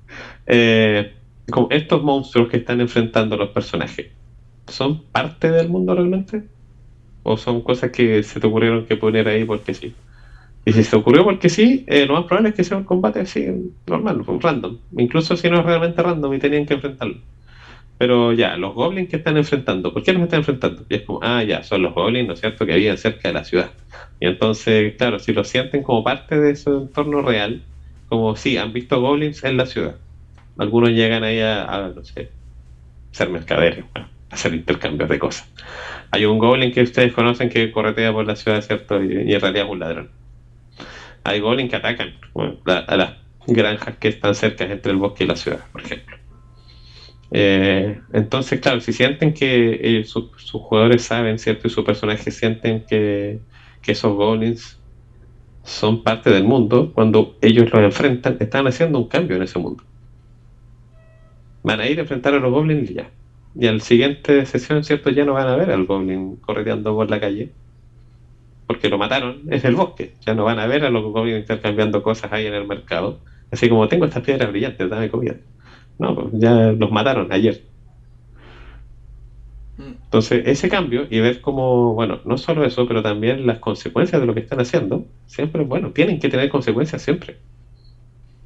como estos monstruos que están enfrentando los personajes, ¿son parte del mundo realmente? ¿O son cosas que se te ocurrieron que poner ahí porque sí? Y si se ocurrió porque sí, lo más probable es que sea un combate así, normal, random. Incluso si no es realmente random y tenían que enfrentarlo. Pero ya, los goblins que están enfrentando, ¿por qué los están enfrentando? Y es como, ya, son los goblins, ¿no es cierto?, que habían cerca de la ciudad. Y entonces, claro, si lo sienten como parte de su entorno real, como sí, han visto goblins en la ciudad. Algunos llegan ahí no sé, ser mercaderes, bueno, hacer intercambios de cosas. Hay un goblin que ustedes conocen que corretea por la ciudad, ¿cierto? Y en realidad es un ladrón. Hay goblins que atacan a las granjas que están cerca entre el bosque y la ciudad, por ejemplo. Entonces, claro, si sienten que sus jugadores saben, ¿cierto? Y sus personajes sienten que esos goblins son parte del mundo, cuando ellos los enfrentan, están haciendo un cambio en ese mundo. Van a ir a enfrentar a los goblins y ya. Y al siguiente sesión, ¿cierto? Ya no van a ver al goblin correteando por la calle, porque lo mataron en el bosque. Ya no van a ver a los goblins intercambiando cosas ahí en el mercado. Así como, tengo estas piedras brillantes, dame comida. No, pues ya los mataron ayer. Entonces, ese cambio y ver cómo, bueno, no solo eso, pero también las consecuencias de lo que están haciendo, siempre, bueno, tienen que tener consecuencias siempre.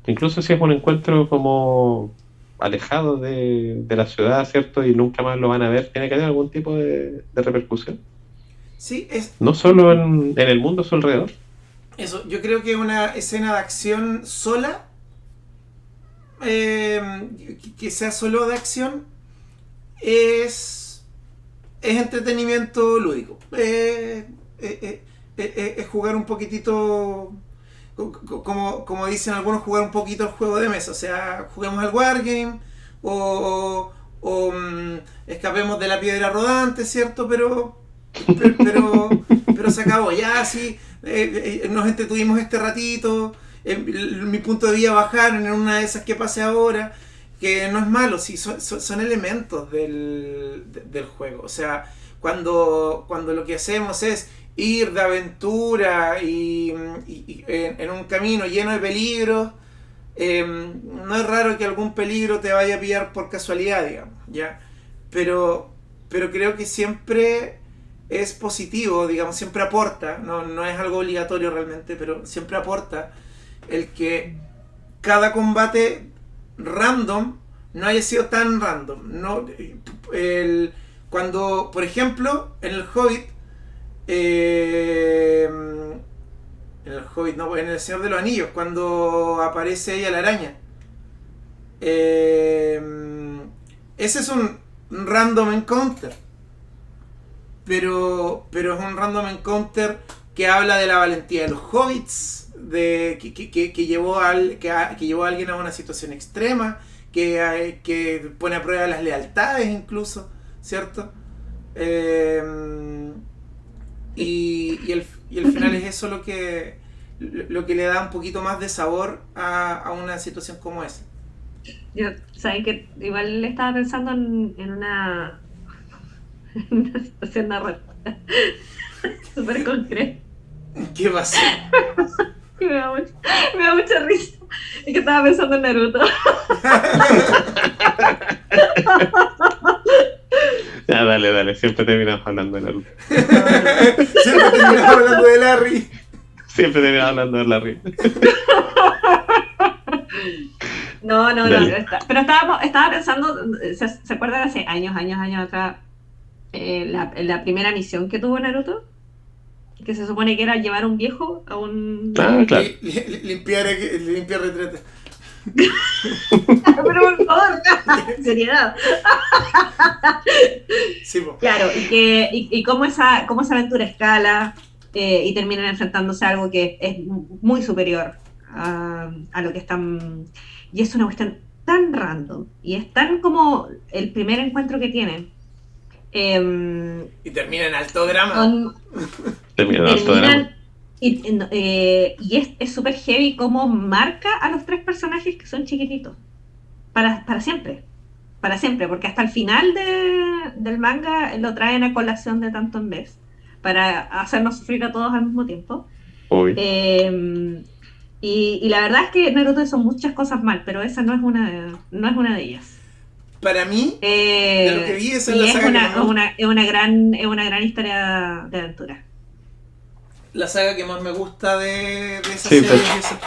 Incluso si es un encuentro como alejado de la ciudad, ¿cierto? Y nunca más lo van a ver, tiene que haber algún tipo de repercusión. Sí, no solo en el mundo a su alrededor. Eso, yo creo que una escena de acción sola, que sea solo de acción, es entretenimiento lúdico. Es jugar un poquitito, como dicen algunos, jugar un poquito el juego de mesa. O sea, juguemos al wargame o escapemos de la piedra rodante, ¿cierto? Pero se acabó. Ya sí, nos entretuvimos este ratito. Mi punto de vida bajaron en una de esas que pase ahora. Que no es malo, sí, son elementos del juego. O sea, cuando lo que hacemos es ir de aventura y en un camino lleno de peligros, no es raro que algún peligro te vaya a pillar por casualidad, digamos, ¿ya? Pero creo que siempre es positivo, digamos, siempre aporta, no es algo obligatorio realmente, pero siempre aporta el que cada combate random no haya sido tan random. Cuando, por ejemplo, en el Hobbit, en el Señor de los Anillos, cuando aparece ella la araña, ese es un random encounter, pero es un random encounter que habla de la valentía de los hobbits, que llevó a alguien a una situación extrema, que pone a prueba las lealtades incluso, ¿cierto? Y el final es eso lo que le da un poquito más de sabor a una situación como esa. Yo, ¿sabes que igual le estaba pensando en una situación narrativa súper concreta? ¿Qué pasó? Me da mucha risa. Es que estaba pensando en Naruto. Ya, dale, siempre terminamos hablando de Naruto. Siempre terminamos hablando de Larry. Siempre terminamos hablando de Larry. No. Pero estaba pensando, ¿se acuerdan hace años atrás la primera misión que tuvo Naruto? Que se supone que era llevar a un viejo a un... Ah, claro. Limpiar retrete. Pero por favor, seriedad. Sí, po. Claro, y cómo esa aventura escala y terminan enfrentándose a algo que es muy superior a lo que están... Y es una cuestión tan random y es tan como el primer encuentro que tienen. Y termina en alto drama. Terminan Y es súper heavy cómo marca a los tres personajes que son chiquititos. Para siempre. Para siempre, porque hasta el final del manga lo traen a colación de tanto en vez. Para hacernos sufrir a todos al mismo tiempo. Uy. Y la verdad es que Naruto hizo muchas cosas mal, pero esa no es una de ellas. Para mí, de lo que vi, esa es la saga es una gran historia de aventura. La saga que más me gusta de esa Sí, serie pues. es esa.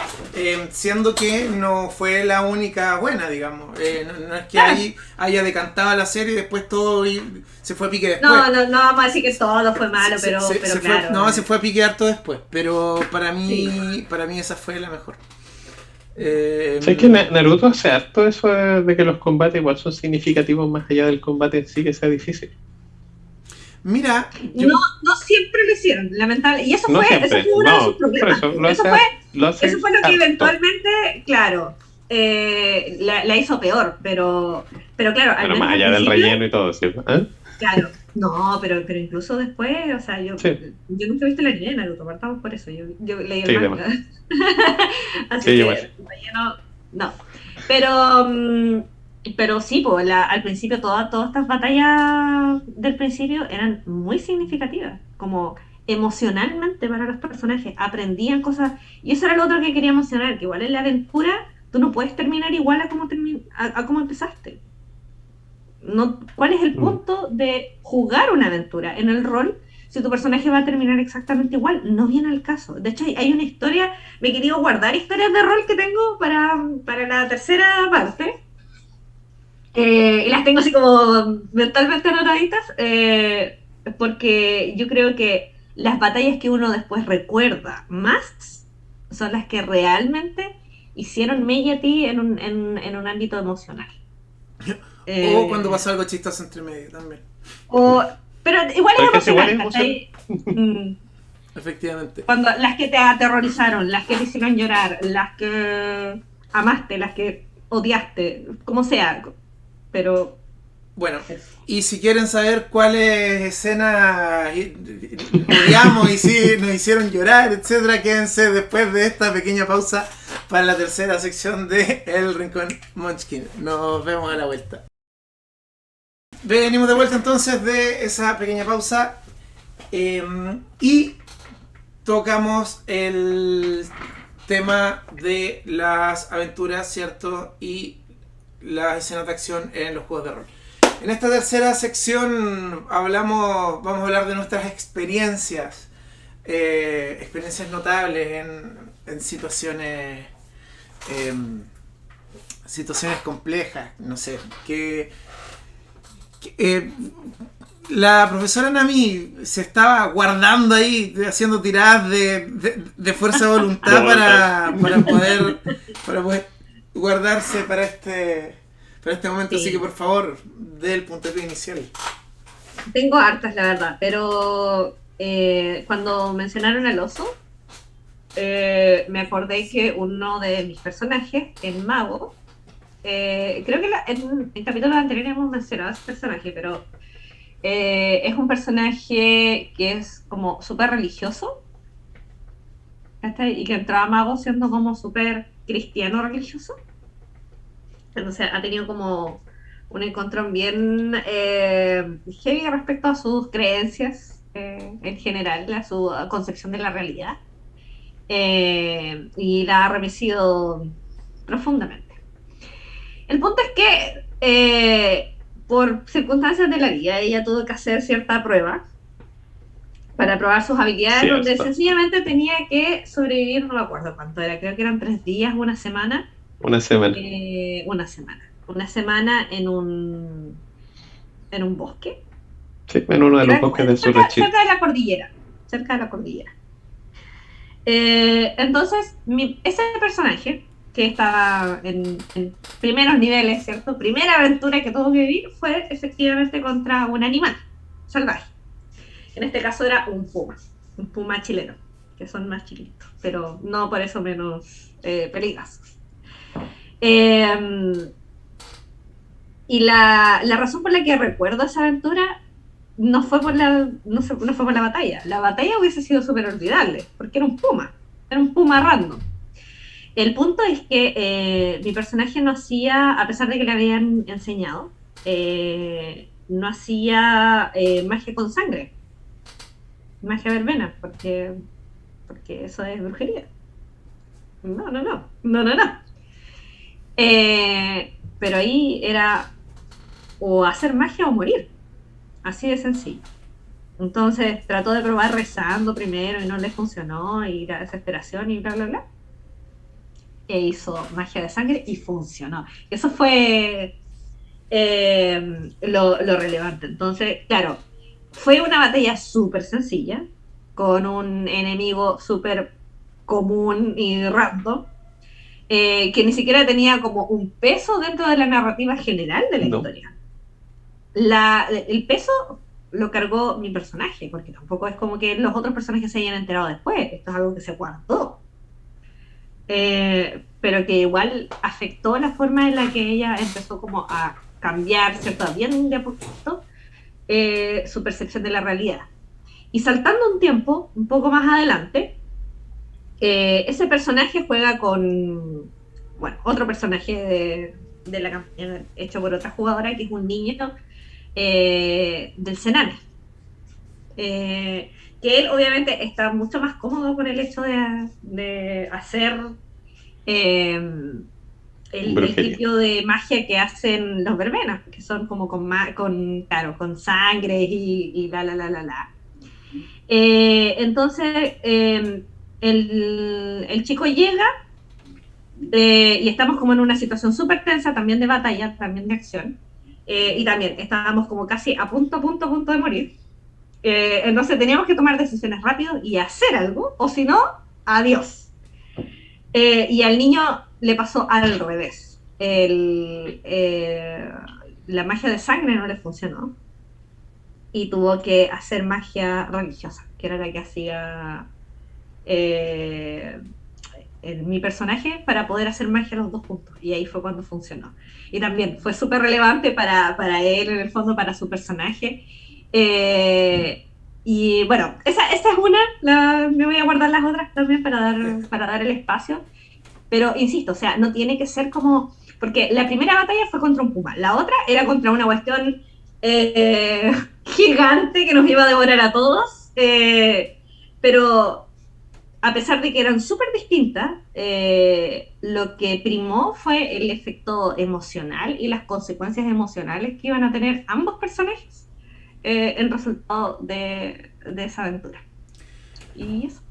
Siendo que no fue la única buena, digamos. No es que Claro. haya decantado la serie y después todo se fue a pique después. No vamos a decir que todo fue malo, pero claro. Se fue a pique harto después, pero para mí, Sí. para mí esa fue la mejor. ¿Sabes que Naruto hace harto eso de que los combates igual son significativos más allá del combate en sí que sea difícil? Mira, No siempre lo hicieron, lamentable. Y eso No fue siempre, uno de sus por problemas. eso lo hace Eso fue lo que harto. eventualmente, claro, la hizo peor, pero claro, al Bueno, menos más al allá del principio, relleno y todo, ¿cierto? ¿Eh? claro, no, pero incluso después, o sea, yo nunca he visto la anime de Naruto, partamos por eso, yo leí Sí, el manga. Así Sí, que, igual. relleno, no. Pero sí, pues, al principio todas estas batallas del principio eran muy significativas, como emocionalmente para los personajes, aprendían cosas, y eso era lo otro que quería mencionar, que igual en la aventura tú no puedes terminar igual a como empezaste. No, ¿cuál es el punto de jugar una aventura en el rol si tu personaje va a terminar exactamente igual? No viene al caso. De hecho, hay una historia, me he querido guardar historias de rol que tengo para la tercera parte. Y las tengo así como mentalmente anotaditas, porque yo creo que las batallas que uno después recuerda más son las que realmente hicieron mella a ti en un ámbito emocional. o cuando pasó algo chistoso entre medio también. Pero igual es Porque igual emocional, es ¿cachai? Efectivamente. Cuando las que te aterrorizaron, las que te hicieron llorar, las que amaste, las que odiaste, como sea. Pero Bueno, y si quieren saber cuáles escenas odiamos y si nos hicieron llorar, etcétera, quédense después de esta pequeña pausa para la tercera sección de El Rincón Munchkin. Nos vemos a la vuelta. Venimos de vuelta entonces de esa pequeña pausa y tocamos el tema de las aventuras, ¿cierto? Y las escenas de acción en los juegos de rol. En esta tercera sección vamos a hablar de nuestras experiencias, experiencias notables en situaciones complejas, no sé, la profesora Nami se estaba guardando ahí, haciendo tiradas de fuerza de voluntad para poder guardarse para este momento, sí. Así que por favor, dé el puntapié inicial. Tengo hartas, la verdad, pero cuando mencionaron al oso, me acordé que uno de mis personajes, el mago, creo que en capítulos anteriores hemos mencionado a ese personaje, pero es un personaje que es como súper religioso, ¿cachai? Y que entraba a mago siendo como súper cristiano religioso. Entonces ha tenido como un encontrón bien heavy respecto a sus creencias en general, a su concepción de la realidad. Y la ha remecido profundamente. El punto es que por circunstancias de la vida ella tuvo que hacer cierta prueba para probar sus habilidades, sí, donde sencillamente tenía que sobrevivir, no me acuerdo cuánto era, creo que eran 3 días o una semana. Una semana. Una semana en un bosque. Sí, en uno de los bosques del sur de Chile. Cerca de la cordillera. Entonces, ese personaje que estaba en primeros niveles, ¿cierto? Primera aventura que tuvo que vivir fue efectivamente contra un animal salvaje. En este caso era un puma chileno, que son más chiquitos, pero no por eso menos peligrosos. Y la razón por la que recuerdo esa aventura no fue por no fue por la batalla. La batalla hubiese sido súper olvidable, porque era un puma random. El punto es que mi personaje no hacía, a pesar de que le habían enseñado, no hacía magia con sangre, magia verbena, porque eso es brujería. No. Pero ahí era o hacer magia o morir, así de sencillo. Entonces trató de probar rezando primero y no le funcionó, y la desesperación y bla, bla, bla. E hizo magia de sangre y funcionó. Eso fue lo relevante. Entonces, claro, fue una batalla súper sencilla, con un enemigo súper común y random, que ni siquiera tenía como un peso dentro de la narrativa general de la historia. El peso lo cargó mi personaje, porque tampoco es como que los otros personajes se hayan enterado después. Esto es algo que se guardó. Pero que igual afectó la forma en la que ella empezó como a cambiar, ¿cierto? Bien de a poquito, su percepción de la realidad. Y saltando un tiempo, un poco más adelante, ese personaje juega con, bueno, otro personaje de la campaña hecho por otra jugadora, que es un niño del Sename. Que él obviamente está mucho más cómodo con el hecho de hacer el tipo de magia que hacen los verbenas, que son como con sangre y la. Entonces el chico llega y estamos como en una situación súper tensa, también de batalla, también de acción, y también estábamos como casi a punto de morir. Entonces teníamos que tomar decisiones rápido y hacer algo, o si no, adiós. Y al niño le pasó al revés. La magia de sangre no le funcionó y tuvo que hacer magia religiosa, que era la que hacía mi personaje, para poder hacer magia los dos juntos, y ahí fue cuando funcionó. Y también fue súper relevante para él, en el fondo, para su personaje. Y bueno, esa es una, me voy a guardar las otras también para dar el espacio. Pero insisto, o sea, no tiene que ser como, porque la primera batalla fue contra un puma, la otra era contra una cuestión gigante que nos iba a devorar a todos, pero a pesar de que eran súper distintas, lo que primó fue el efecto emocional y las consecuencias emocionales que iban a tener ambos personajes en resultado de esa aventura. Y eso.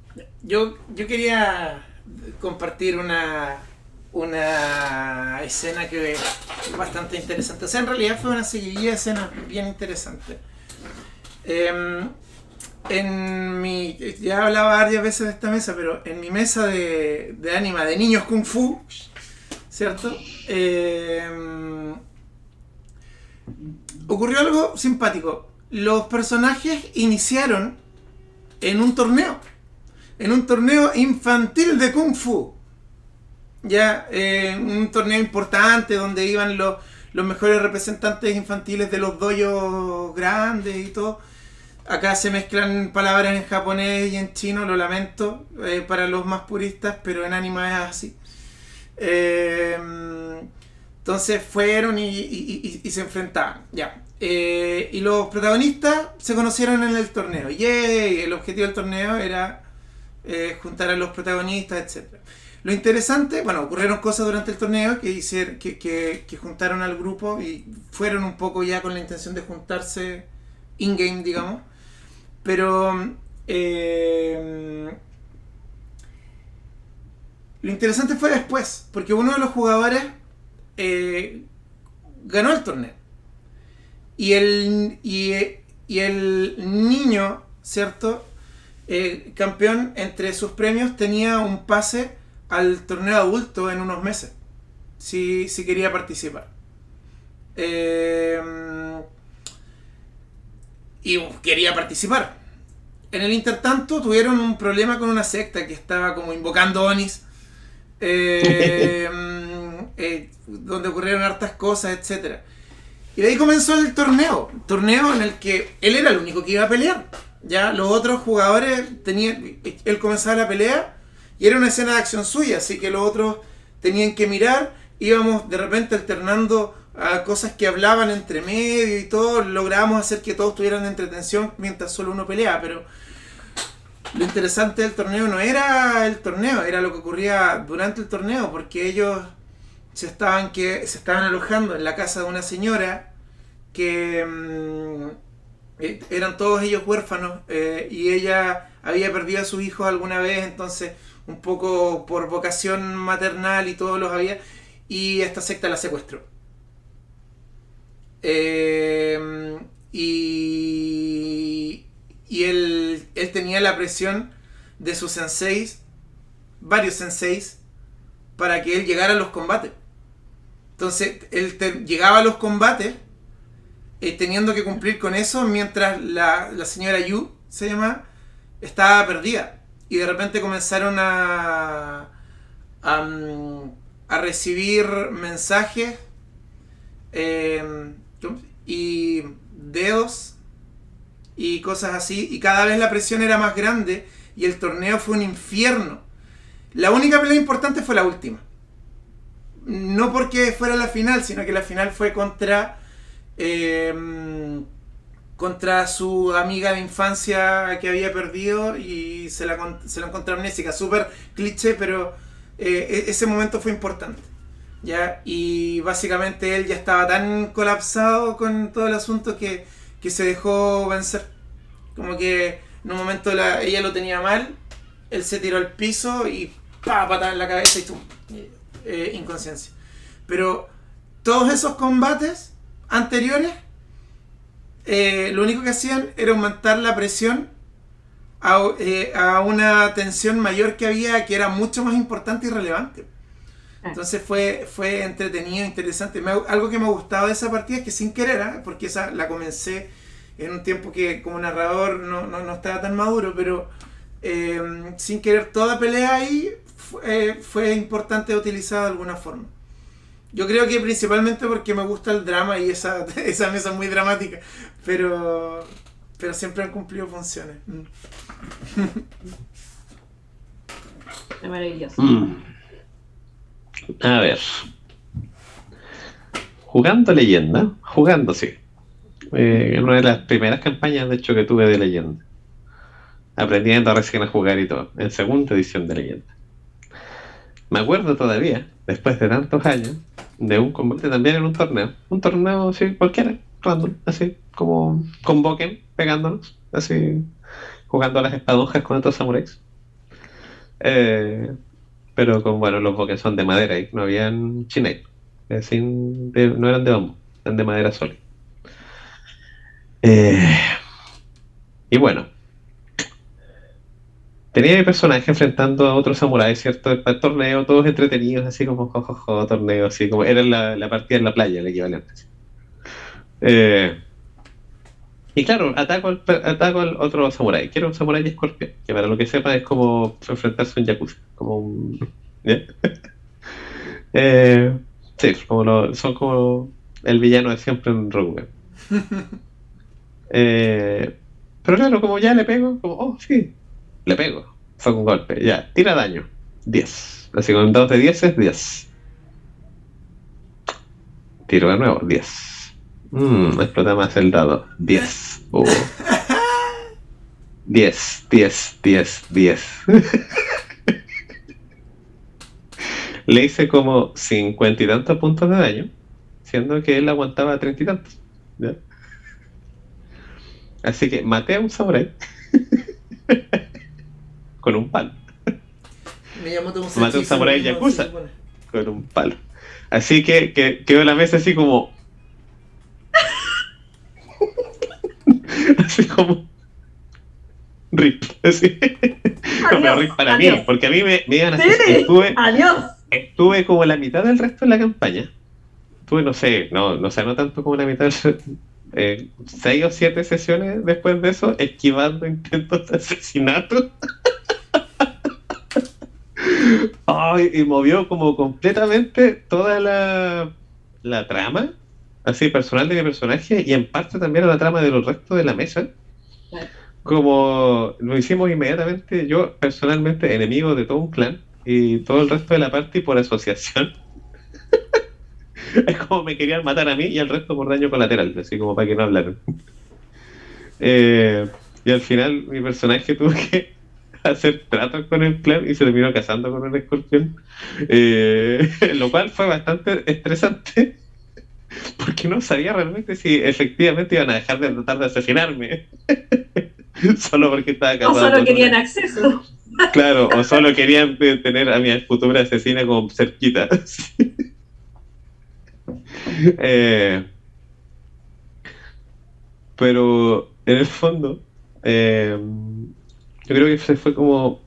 Yo quería compartir una escena que es bastante interesante. O sea, en realidad fue una seguidilla de escenas bien interesante. Ya hablaba varias veces de esta mesa, pero en mi mesa de Anima de niños Kung Fu, ¿cierto? Ocurrió algo simpático. Los personajes iniciaron en un torneo infantil de Kung Fu. Ya, un torneo importante donde iban los mejores representantes infantiles de los dojos grandes y todo. Acá se mezclan palabras en japonés y en chino, lo lamento para los más puristas, pero en Anima es así. Entonces fueron y se enfrentaban. Ya. Y los protagonistas se conocieron en el torneo. ¡Yay! El objetivo del torneo era juntar a los protagonistas, etc. Lo interesante, bueno, ocurrieron cosas durante el torneo que juntaron al grupo y fueron un poco ya con la intención de juntarse in-game, digamos. Pero lo interesante fue después, porque uno de los jugadores ganó el torneo. Y el niño, ¿cierto? Campeón, entre sus premios tenía un pase al torneo adulto en unos meses, si quería participar. Y quería participar. En el intertanto tuvieron un problema con una secta que estaba como invocando Onis, donde ocurrieron hartas cosas, etc. Y de ahí comenzó el torneo en el que él era el único que iba a pelear. Ya los otros jugadores él comenzaba la pelea y era una escena de acción suya, así que los otros tenían que mirar, íbamos de repente alternando a cosas que hablaban entre medio y todo, lográbamos hacer que todos tuvieran entretención mientras solo uno peleaba, pero lo interesante del torneo no era el torneo, era lo que ocurría durante el torneo, porque ellos se estaban alojando en la casa de una señora que eran todos ellos huérfanos, y ella había perdido a sus hijos alguna vez, entonces un poco por vocación maternal y todos los había, y esta secta la secuestró. Y él tenía la presión de sus senseis, varios senseis, para que él llegara a los combates. Entonces él llegaba a los combates teniendo que cumplir con eso, mientras la señora Yu, se llama, estaba perdida. Y de repente comenzaron a recibir mensajes y dedos y cosas así, y cada vez la presión era más grande y el torneo fue un infierno. La única pelea importante fue la última, no porque fuera la final, sino que la final fue contra su amiga de infancia que había perdido y se la encontró amnésica. Súper cliché, pero ese momento fue importante, ¿ya? Y básicamente él ya estaba tan colapsado con todo el asunto que se dejó vencer. Como que en un momento ella lo tenía mal, él se tiró al piso y patada en la cabeza y ¡tum! Inconsciencia. Pero todos esos combates anteriores, lo único que hacían era aumentar la presión a una tensión mayor que había, que era mucho más importante y relevante. Entonces fue entretenido, interesante. Algo que me ha gustado de esa partida es que sin querer, porque esa la comencé en un tiempo que como narrador no estaba tan maduro, pero sin querer toda pelea ahí fue importante utilizada de alguna forma. Yo creo que principalmente porque me gusta el drama y esa mesa es muy dramática, pero siempre han cumplido funciones. Es maravilloso. A ver. Jugando sí. En una de las primeras campañas, de hecho, que tuve de Leyenda. Aprendiendo recién a jugar y todo, en segunda edición de Leyenda. Me acuerdo todavía, después de tantos años, de un combate también en un torneo así, cualquiera, random, así, como convoquen, pegándonos, así, jugando a las espadojas con otros samuráis. Pero con, bueno, los boques son de madera y no habían chinei, no eran de bambú, eran de madera sólida. Y bueno, tenía mi personaje enfrentando a otros samuráis, ¿cierto? El torneo, todos entretenidos, así como jojojo, torneo, así como era la partida en la playa, el equivalente. Y claro, ataco al otro samurái, que era un samurái escorpión, que para lo que sepa es como enfrentarse a un yakuza, como un... sí, son como el villano de siempre en Rogue. Pero claro, como ya le pego, como, oh, sí, le pego, fue un golpe, ya, tira daño, 10. Así con un 2 de 10 es 10. Tiro de nuevo, 10. Explota más el dado, 10. 10. Le hice como 50 y tantos puntos de daño, siendo que él aguantaba 30 y tantos, ¿ya? Así que maté a un samurái con un palo. Maté a un samurái yakuza con un palo. Así que quedó la mesa así como... así como... RIP. Así. No, pero RIP para mí, porque a mí me iban a hacer... Estuve como la mitad del resto de la campaña. Estuve, no sé, no tanto como la mitad del... 6 o 7 sesiones después de eso, esquivando intentos de asesinato. Y movió como completamente toda la trama así personal de mi personaje y en parte también a la trama de los restos de la mesa. Claro. Como lo hicimos inmediatamente, yo personalmente enemigo de todo un clan y todo el resto de la party por asociación. Es como me querían matar a mí y al resto por daño colateral, así como para que no hablaran. Y al final mi personaje tuvo que hacer tratos con el clan y se terminó casando con un escorpión. Lo cual fue bastante estresante porque no sabía realmente si efectivamente iban a dejar de tratar de asesinarme. Solo porque estaba O casado solo con querían una. acceso. Claro, o solo querían tener a mi futura asesina como cerquita. Eh, pero en el fondo, yo creo que ese fue como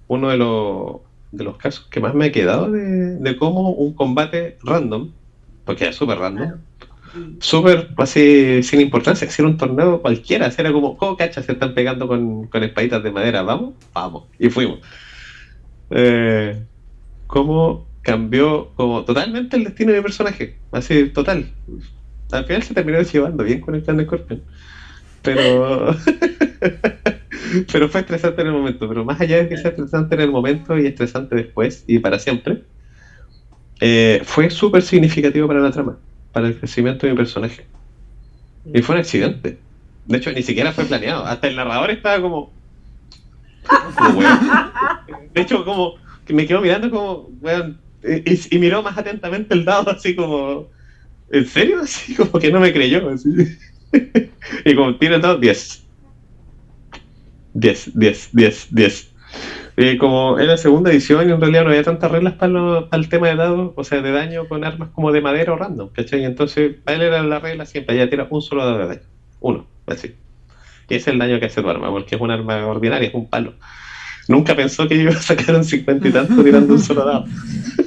uno de los casos que más me ha quedado de cómo un combate random, porque era súper random, Claro. súper así sin importancia, si era un torneo cualquiera, si era como, ¿cómo cachas se están pegando con espaditas de madera? ¿Vamos? Vamos. Y fuimos. Cómo cambió como totalmente el destino de mi personaje, así, total. Al final se terminó llevando bien con el clan de Scorpion, pero pero fue estresante en el momento, pero más allá de que sea estresante en el momento y estresante después y para siempre, fue súper significativo para la trama, para el crecimiento de mi personaje. Y fue un accidente. De hecho, ni siquiera fue planeado. Hasta el narrador estaba como weón. De hecho, como que me quedo mirando como, weón, y miró más atentamente el dado, así como, ¿en serio? Así como que no me creyó. Así. Y como tiene todo, 10. 10, 10, 10, 10. Como era segunda edición y en realidad no había tantas reglas para el tema de dados, o sea, de daño con armas como de madera o random, ¿cachai? Entonces, para él era la regla siempre, ya tira un solo dado de daño. Uno, así. Y ese es el daño que hace tu arma, porque es un arma ordinaria, es un palo. Nunca pensó que iba a sacar un 50 y tanto tirando un solo dado.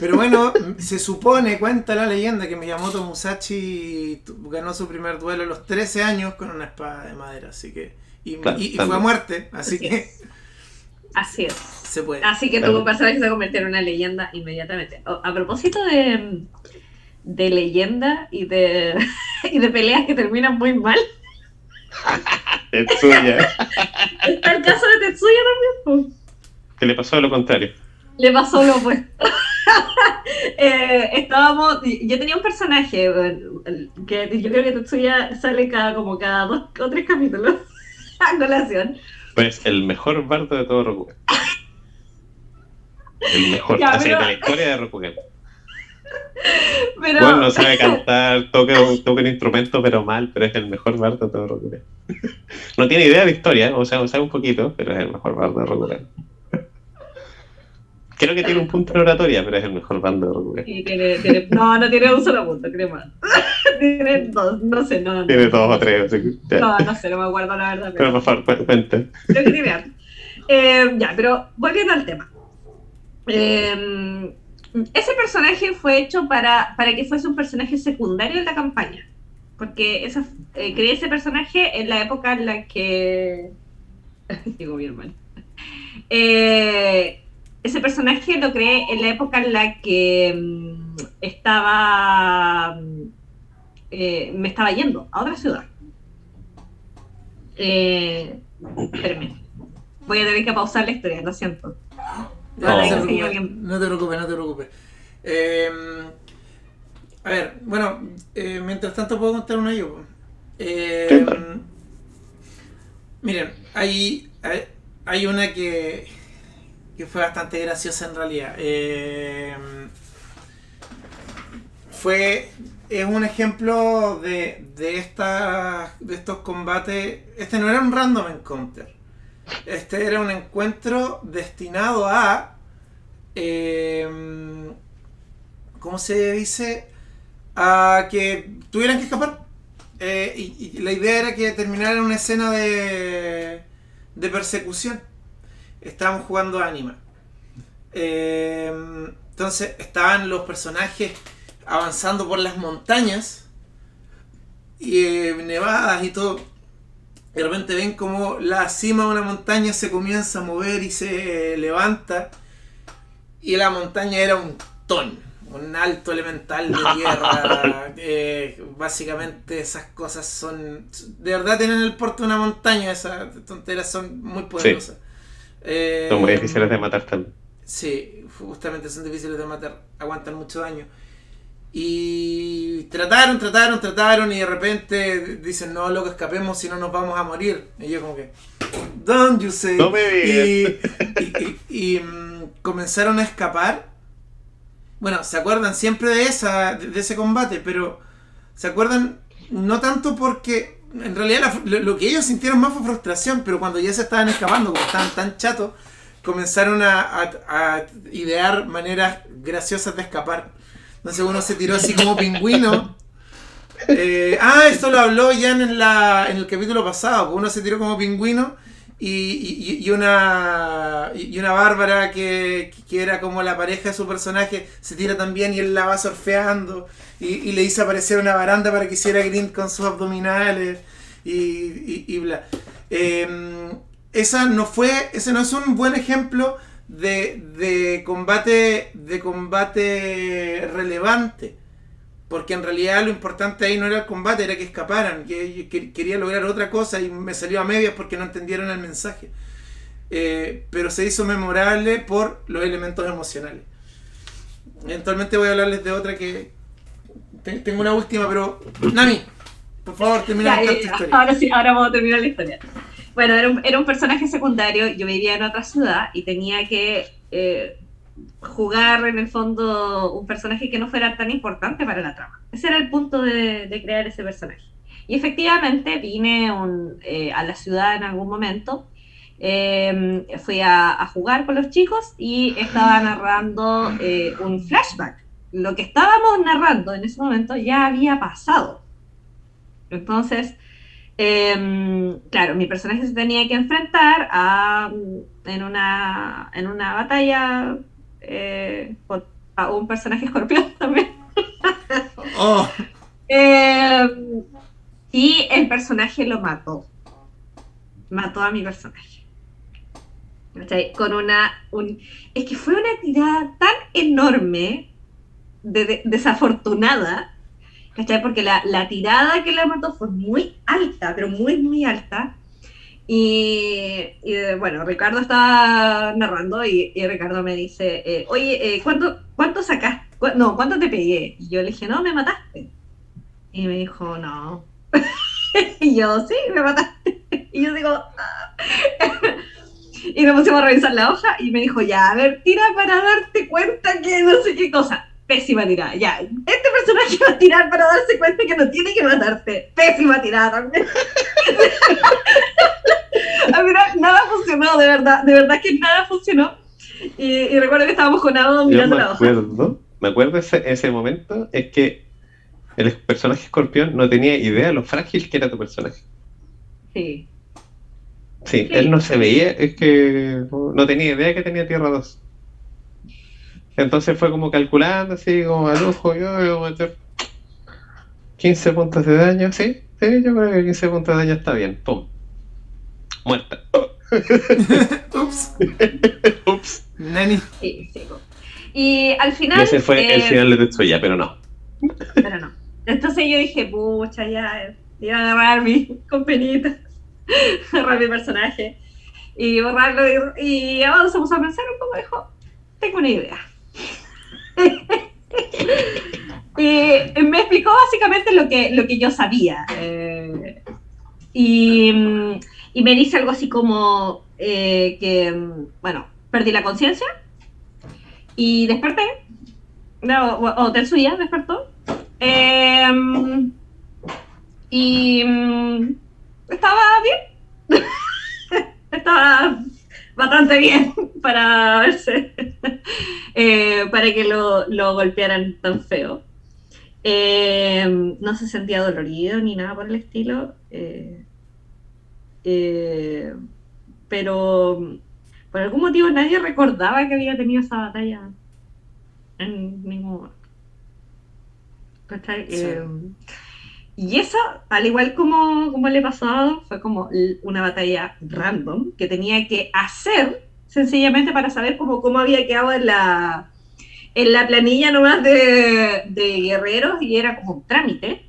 Pero bueno, se supone, cuenta la leyenda, que Miyamoto Musashi ganó su primer duelo a los 13 años con una espada de madera, así que... Y, Claro, y fue a muerte, así que Así es. se puede. Así que tu personaje se convirtió en una leyenda inmediatamente. A propósito de leyenda y de, y de peleas que terminan muy mal, Tetsuya. está el caso de Tetsuya también. Pues. Que le pasó lo contrario. Le pasó lo opuesto. Yo tenía un personaje que yo creo que Tetsuya sale cada 2 o 3 capítulos a colación. Pues el mejor bardo de todo Rokugan. El mejor, Ya, así pero- de la historia de Rokugan. Pero, Bueno, no sabe cantar, toca un instrumento pero mal, pero es el mejor bardo de todo Rokugan. No tiene idea de historia, o sea, sabe un poquito, pero es el mejor bardo de Rokugan. Creo que tiene un punto en oratoria, pero es el mejor bardo de Rokugan. y no tiene un solo punto, creo más. Tiene 2, no sé, no. Tiene no, 2 no o 3, sé. así que, ya. No sé, no me acuerdo la verdad. Pero por favor, cuenta. Creo que tiene harto. Ya, pero volviendo al tema. Ese personaje fue hecho para que fuese un personaje secundario en la campaña. Porque creé ese personaje en la época en la que... Digo bien mal. Ese personaje lo creé en la época en la que me estaba yendo a otra ciudad. Espérenme. Voy a tener que pausar la historia, lo siento. Ya, No. no te preocupes, no te preocupes. A ver, bueno, mientras tanto puedo contar una yo. Miren, hay una que fue bastante graciosa en realidad. Es un ejemplo de estos combates. Este no era un random encounter. Este era un encuentro destinado a... ¿cómo se dice? A que tuvieran que escapar. Y la idea era que terminara en una escena de persecución. Estábamos jugando Anima. Entonces estaban los personajes avanzando por las montañas y nevadas y todo. De repente ven como la cima de una montaña se comienza a mover y se levanta. Y la montaña era un un alto elemental de tierra. Básicamente esas cosas son... De verdad tienen el porte de una montaña, esas tonteras son muy poderosas. Sí. Son muy difíciles de matar también. Sí, justamente son difíciles de matar, aguantan mucho daño. Y trataron y de repente dicen, no, loco, escapemos si no nos vamos a morir. Y yo como que, don't you say. No me digas. Y comenzaron a escapar. Bueno, se acuerdan siempre de ese combate, pero se acuerdan no tanto porque en realidad lo que ellos sintieron más fue frustración, pero cuando ya se estaban escapando, como estaban tan chatos, comenzaron a idear maneras graciosas de escapar. Entonces uno se tiró así como pingüino. Esto lo habló ya en el capítulo pasado. Uno se tiró como pingüino y una Bárbara que era como la pareja de su personaje se tira también y él la va surfeando y le hizo aparecer una baranda para que hiciera grind con sus abdominales y bla. Ese no es un buen ejemplo de combate relevante, porque en realidad lo importante ahí no era el combate, era que escaparan, que quería lograr otra cosa y me salió a medias porque no entendieron el mensaje, pero se hizo memorable por los elementos emocionales. Eventualmente voy a hablarles de otra que tengo una última, pero Nami, por favor, termina de contar tu historia. Ahora sí, ahora vamos a terminar la historia. Bueno, era un personaje secundario, yo vivía en otra ciudad y tenía que jugar en el fondo un personaje que no fuera tan importante para la trama. Ese era el punto de crear ese personaje. Y efectivamente vine a la ciudad en algún momento, fui a jugar con los chicos y estaba narrando un flashback. Lo que estábamos narrando en ese momento ya había pasado. Entonces... claro, mi personaje se tenía que enfrentar en una batalla a un personaje escorpión también. Oh. Y el personaje lo mató a mi personaje, con es que fue una tirada tan enorme, desafortunada, ¿cachai? Porque la tirada que la mató fue muy alta, pero muy, muy alta. Y bueno, Ricardo estaba narrando y Ricardo me dice, oye, ¿cuánto sacaste? ¿Cuánto te pegué? Y yo le dije, no, me mataste. Y me dijo, no. Y yo, sí, me mataste. Y yo digo, y nos pusimos a revisar la hoja y me dijo, ya, a ver, tira para darte cuenta que no sé qué cosa. Pésima tirada, ya. Este personaje va a tirar para darse cuenta que no tiene que matarte. Pésima tirada también. A mí nada funcionó, de verdad que nada funcionó. Y recuerdo que estábamos con Ado mirando la hoja. Me acuerdo ese momento, es que el personaje escorpión no tenía idea de lo frágil que era tu personaje. Sí. Sí, él no se veía, es que no tenía idea que tenía Tierra 2. Entonces fue como calculando así, como al ojo, yo voy a meter 15 puntos de daño, sí, yo creo que 15 puntos de daño está bien, pum, muerta. Ups. Nani. Sí. Y al final... Y ese fue el final de Tetsuya, pero no. Pero no. Entonces yo dije, pucha, ya, iba a agarrar con penitas, agarrar mi personaje y borrarlo, y avanzamos a pensar un poco, dijo, tengo una idea. Y me explicó básicamente lo que yo sabía, y me dice algo así como que, bueno, perdí la conciencia y desperté, o Tetsuya despertó, y estaba bien. Estaba bastante bien para verse, para que lo golpearan tan feo. No se sentía dolorido ni nada por el estilo, pero por algún motivo nadie recordaba que había tenido esa batalla en ningún momento. Sí. Y eso, al igual como le pasó a Ado, fue como una batalla random que tenía que hacer sencillamente para saber cómo había quedado en la planilla nomás de guerreros y era como un trámite,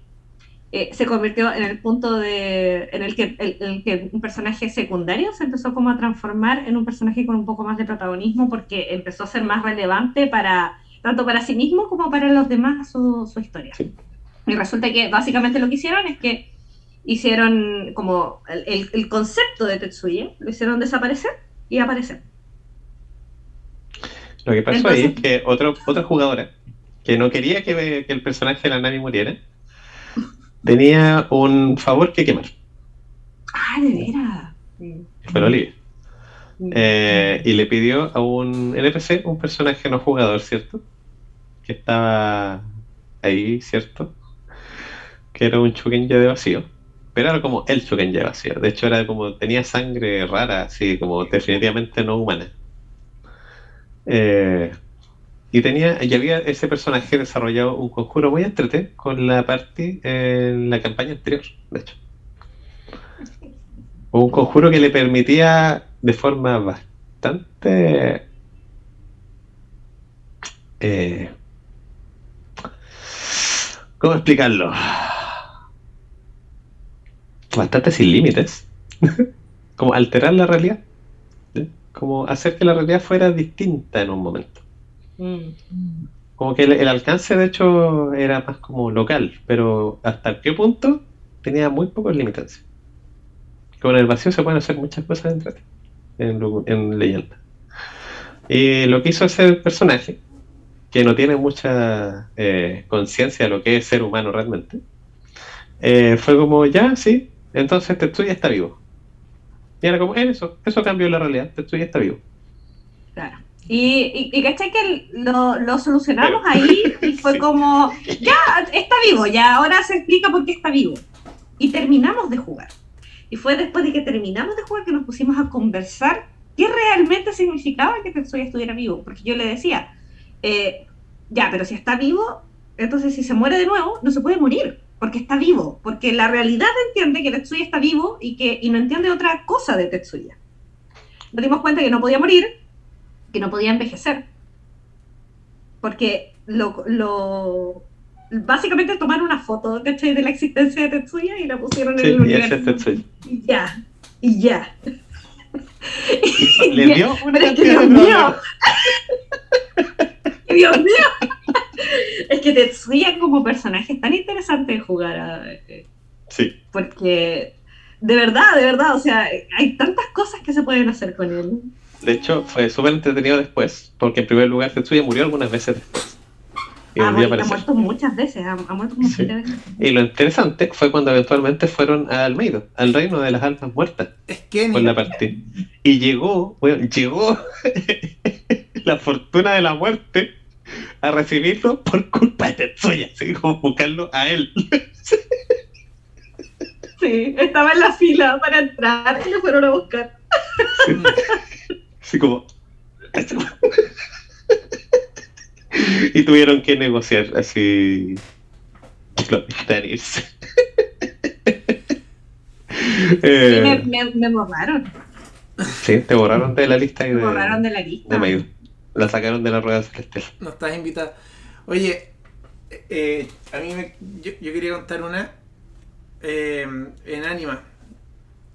se convirtió en el punto en el que un personaje secundario se empezó como a transformar en un personaje con un poco más de protagonismo porque empezó a ser más relevante tanto para sí mismo como para los demás su historia. Sí. Y resulta que básicamente lo que hicieron es que hicieron como el concepto de Tetsuya, lo hicieron desaparecer y aparecer. Lo que pasó ahí es que otra jugadora que no quería que el personaje de la Nami muriera tenía un favor que quemar. Ah, de veras. Fue la Olivia. Y le pidió a un NPC, un personaje no jugador, ¿cierto? Que estaba ahí, ¿cierto? Que era un Shugenja de vacío. Pero era como el Shugenja de vacío. De hecho, era como tenía sangre rara, así como definitivamente no humana. Y había ese personaje desarrollado un conjuro muy entretenido con la party en la campaña anterior, de hecho. Un conjuro que le permitía de forma bastante ¿cómo explicarlo? Bastante sin límites. Como alterar la realidad. ¿Sí? Como hacer que la realidad fuera distinta en un momento. Como que el alcance de hecho era más como local, pero hasta qué punto tenía muy pocos límites. Con el vacío se pueden hacer muchas cosas en leyenda. Y lo que hizo ese personaje, que no tiene mucha conciencia de lo que es ser humano realmente, fue como, ya, sí, entonces Tetsuya está vivo. Y era como, eso cambió la realidad, Tetsuya está vivo. Claro. Y ¿cachai que lo solucionamos ahí? Y fue sí. Como, ya, está vivo, ya ahora se explica por qué está vivo. Y terminamos de jugar. Y fue después de que terminamos de jugar que nos pusimos a conversar qué realmente significaba que Tetsuya estuviera vivo. Porque yo le decía, ya, pero si está vivo, entonces si se muere de nuevo, no se puede morir, porque está vivo. Porque la realidad entiende que Tetsuya está vivo y no entiende otra cosa de Tetsuya. Nos dimos cuenta que no podía morir, que no podía envejecer. Porque básicamente tomaron una foto, ¿cachai? De la existencia de Tetsuya y la pusieron en el universo. Y ya. Le dio una pero es que Dios mío. Dios mío. Es que Tetsuya como personaje es tan interesante de jugar. Sí. Porque de verdad, o sea, hay tantas cosas que se pueden hacer con él. De hecho, fue súper entretenido después, porque en primer lugar Tetsuya murió algunas veces después. Y ha muerto muchas veces, ha muerto como 7 veces. Y lo interesante fue cuando eventualmente fueron a Almeido, al reino de las almas muertas. Es que con la partida. Y llegó la fortuna de la muerte a recibirlo por culpa de Tetsuya, así como buscarlo a él. Sí, estaba en la fila para entrar y lo fueron a buscar. Sí. Así como... Y tuvieron que negociar así... Sí, me borraron. Sí, te borraron de la lista. Me borraron de la lista. De Meido. La sacaron de la rueda celestial. No estás invitada. Oye, a mí yo quería contar una. En Anima,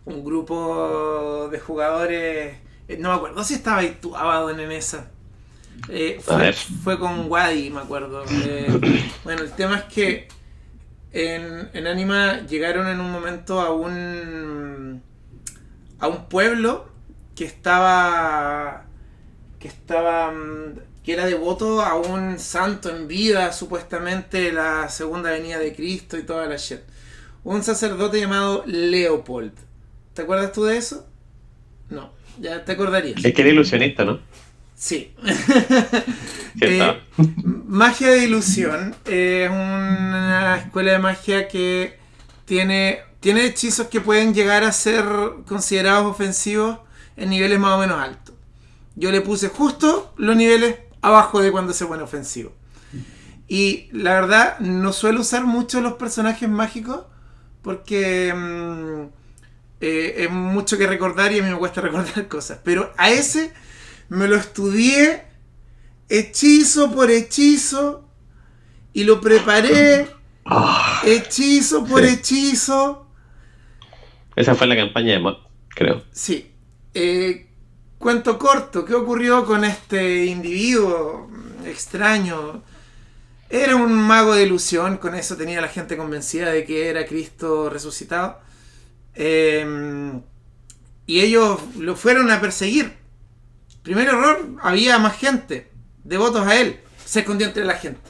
un grupo de jugadores, no me acuerdo si estaba ahí tú, Abaddon, en esa. Fue con Wadi, me acuerdo. Bueno, el tema es que en Anima llegaron en un momento a un pueblo que era devoto a un santo en vida, supuestamente la segunda venida de Cristo y toda la shit. Un sacerdote llamado Leopold. ¿Te acuerdas tú de eso? No, ya te acordarías. Es que era ilusionista, ¿no? Sí. Magia de ilusión es una escuela de magia que tiene hechizos que pueden llegar a ser considerados ofensivos en niveles más o menos altos. Yo le puse justo los niveles abajo de cuando se pone ofensivo. Y la verdad, no suelo usar mucho los personajes mágicos porque es mucho que recordar y a mí me cuesta recordar cosas. Pero a ese me lo estudié hechizo por hechizo y lo preparé hechizo por hechizo. Esa fue la campaña de mod, creo. Sí. Cuento corto, ¿qué ocurrió con este individuo extraño? Era un mago de ilusión, con eso tenía la gente convencida de que era Cristo resucitado. Y ellos lo fueron a perseguir. Primer error, había más gente, devotos a él. Se escondió entre la gente.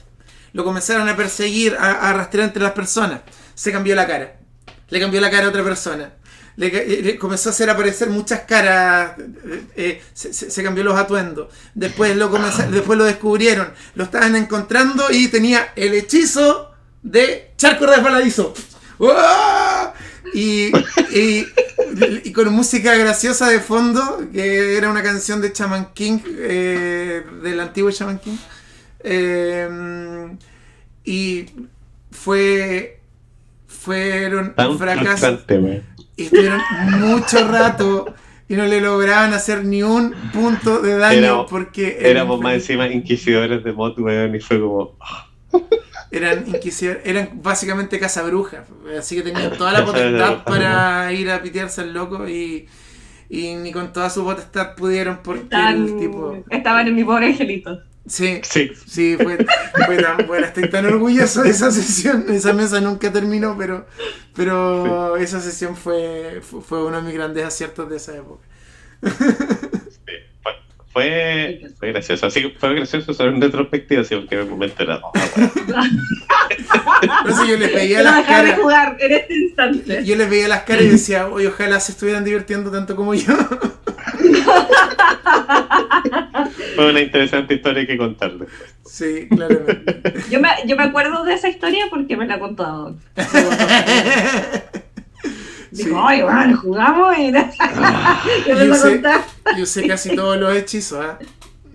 Lo comenzaron a perseguir, a rastrear entre las personas. Se cambió la cara. Le cambió la cara a otra persona. Le comenzó a hacer aparecer muchas caras. Se cambió los atuendos. Después lo descubrieron. Lo estaban encontrando y tenía el hechizo de charco resbaladizo. ¡Oh! Y con música graciosa de fondo, que era una canción de Shaman King, del antiguo Shaman King. Y fueron un fracaso. Y estuvieron mucho rato y no le lograban hacer ni un punto de daño porque éramos más encima inquisidores de mod, weón, y fue como... Eran inquisidores, eran básicamente cazabrujas, así que tenían toda la potestad para ir a pitearse al loco y ni con toda su potestad pudieron porque el tipo... Estaban en mi pobre angelito. Sí, fue tan buena. Estoy tan orgulloso de esa sesión. Esa mesa nunca terminó, pero sí. Esa sesión fue uno de mis grandes aciertos de esa época. Sí, fue gracioso. Así que fue gracioso sobre en retrospectiva, así porque en el momento era... No sé, yo les veía las caras. De jugar en este instante. Yo les veía las caras y decía, oye, ojalá se estuvieran divirtiendo tanto como yo. Fue una interesante historia que contar después. Sí, claramente. Yo me acuerdo de esa historia porque me la ha contado. Digo, oye, bueno, jugamos y yo sé casi todos los hechizos, ¿eh?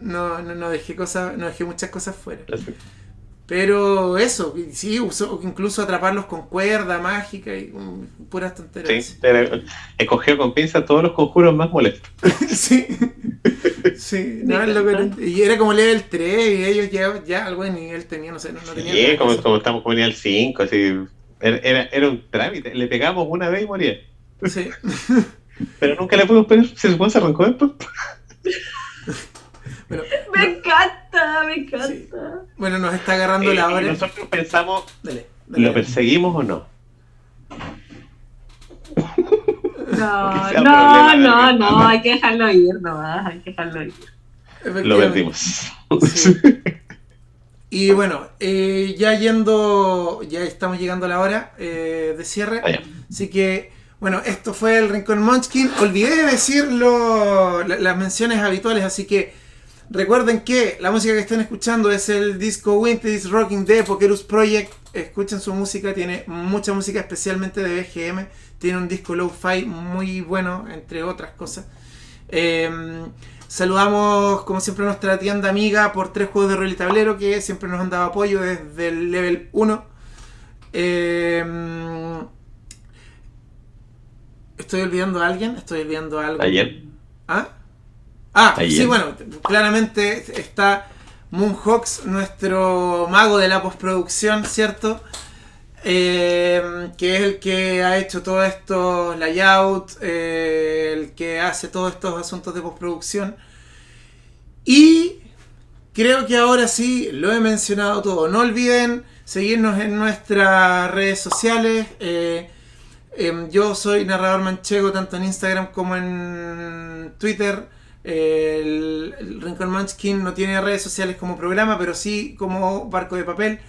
No dejé muchas cosas fuera. Pero eso, sí, usó incluso atraparlos con cuerda mágica y puras tonterías. Sí, escogió con pinza todos los conjuros más molestos. Sí, no, y era como level 3 y ellos ya algo de nivel tenían, no sé, no tenían. Sí, como estamos con nivel 5, así. Era un trámite, le pegamos una vez y moría. Sí. Pero nunca le pudimos pegar, se supone se arrancó después. Bueno, me encanta. Sí. Bueno, nos está agarrando la hora. Nosotros pensamos, dale. ¿lo perseguimos o no? No, hay que dejarlo ir nomás, hay que dejarlo ir. Lo perdimos. Sí. Y bueno, ya estamos llegando a la hora de cierre. Así que, bueno, esto fue el Rincón Munchkin. Olvidé de decir las menciones habituales, así que recuerden que la música que están escuchando es el disco Winter is Rocking de Pokerus Project. Escuchen su música, tiene mucha música, especialmente de BGM. Tiene un disco lo-fi muy bueno, entre otras cosas. Saludamos, como siempre, a nuestra tienda amiga por 3 juegos de rol y tablero que siempre nos han dado apoyo desde el level 1. ¿Estoy olvidando a alguien? ¿Estoy olvidando algo? Ayer. Ayer. Sí, bueno, claramente está Moonhawks, nuestro mago de la postproducción, ¿cierto? Que es el que ha hecho todo esto layout, el que hace todos estos asuntos de postproducción. Y creo que ahora sí lo he mencionado todo. No olviden seguirnos en nuestras redes sociales. Yo soy Narrador Manchego tanto en Instagram como en Twitter. El Rincón Munchkin no tiene redes sociales como programa, pero sí como Barco de Papel.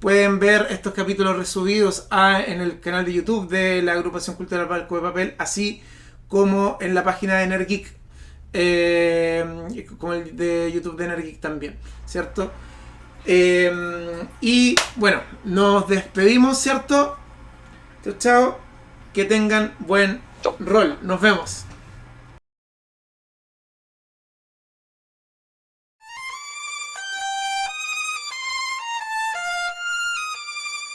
Pueden ver estos capítulos resubidos en el canal de YouTube de la agrupación cultural Barco de Papel, así como en la página de Nergeek, como el de YouTube de Nergeek también, ¿cierto? Y bueno, nos despedimos, ¿cierto? Chao, que tengan buen rol. Nos vemos.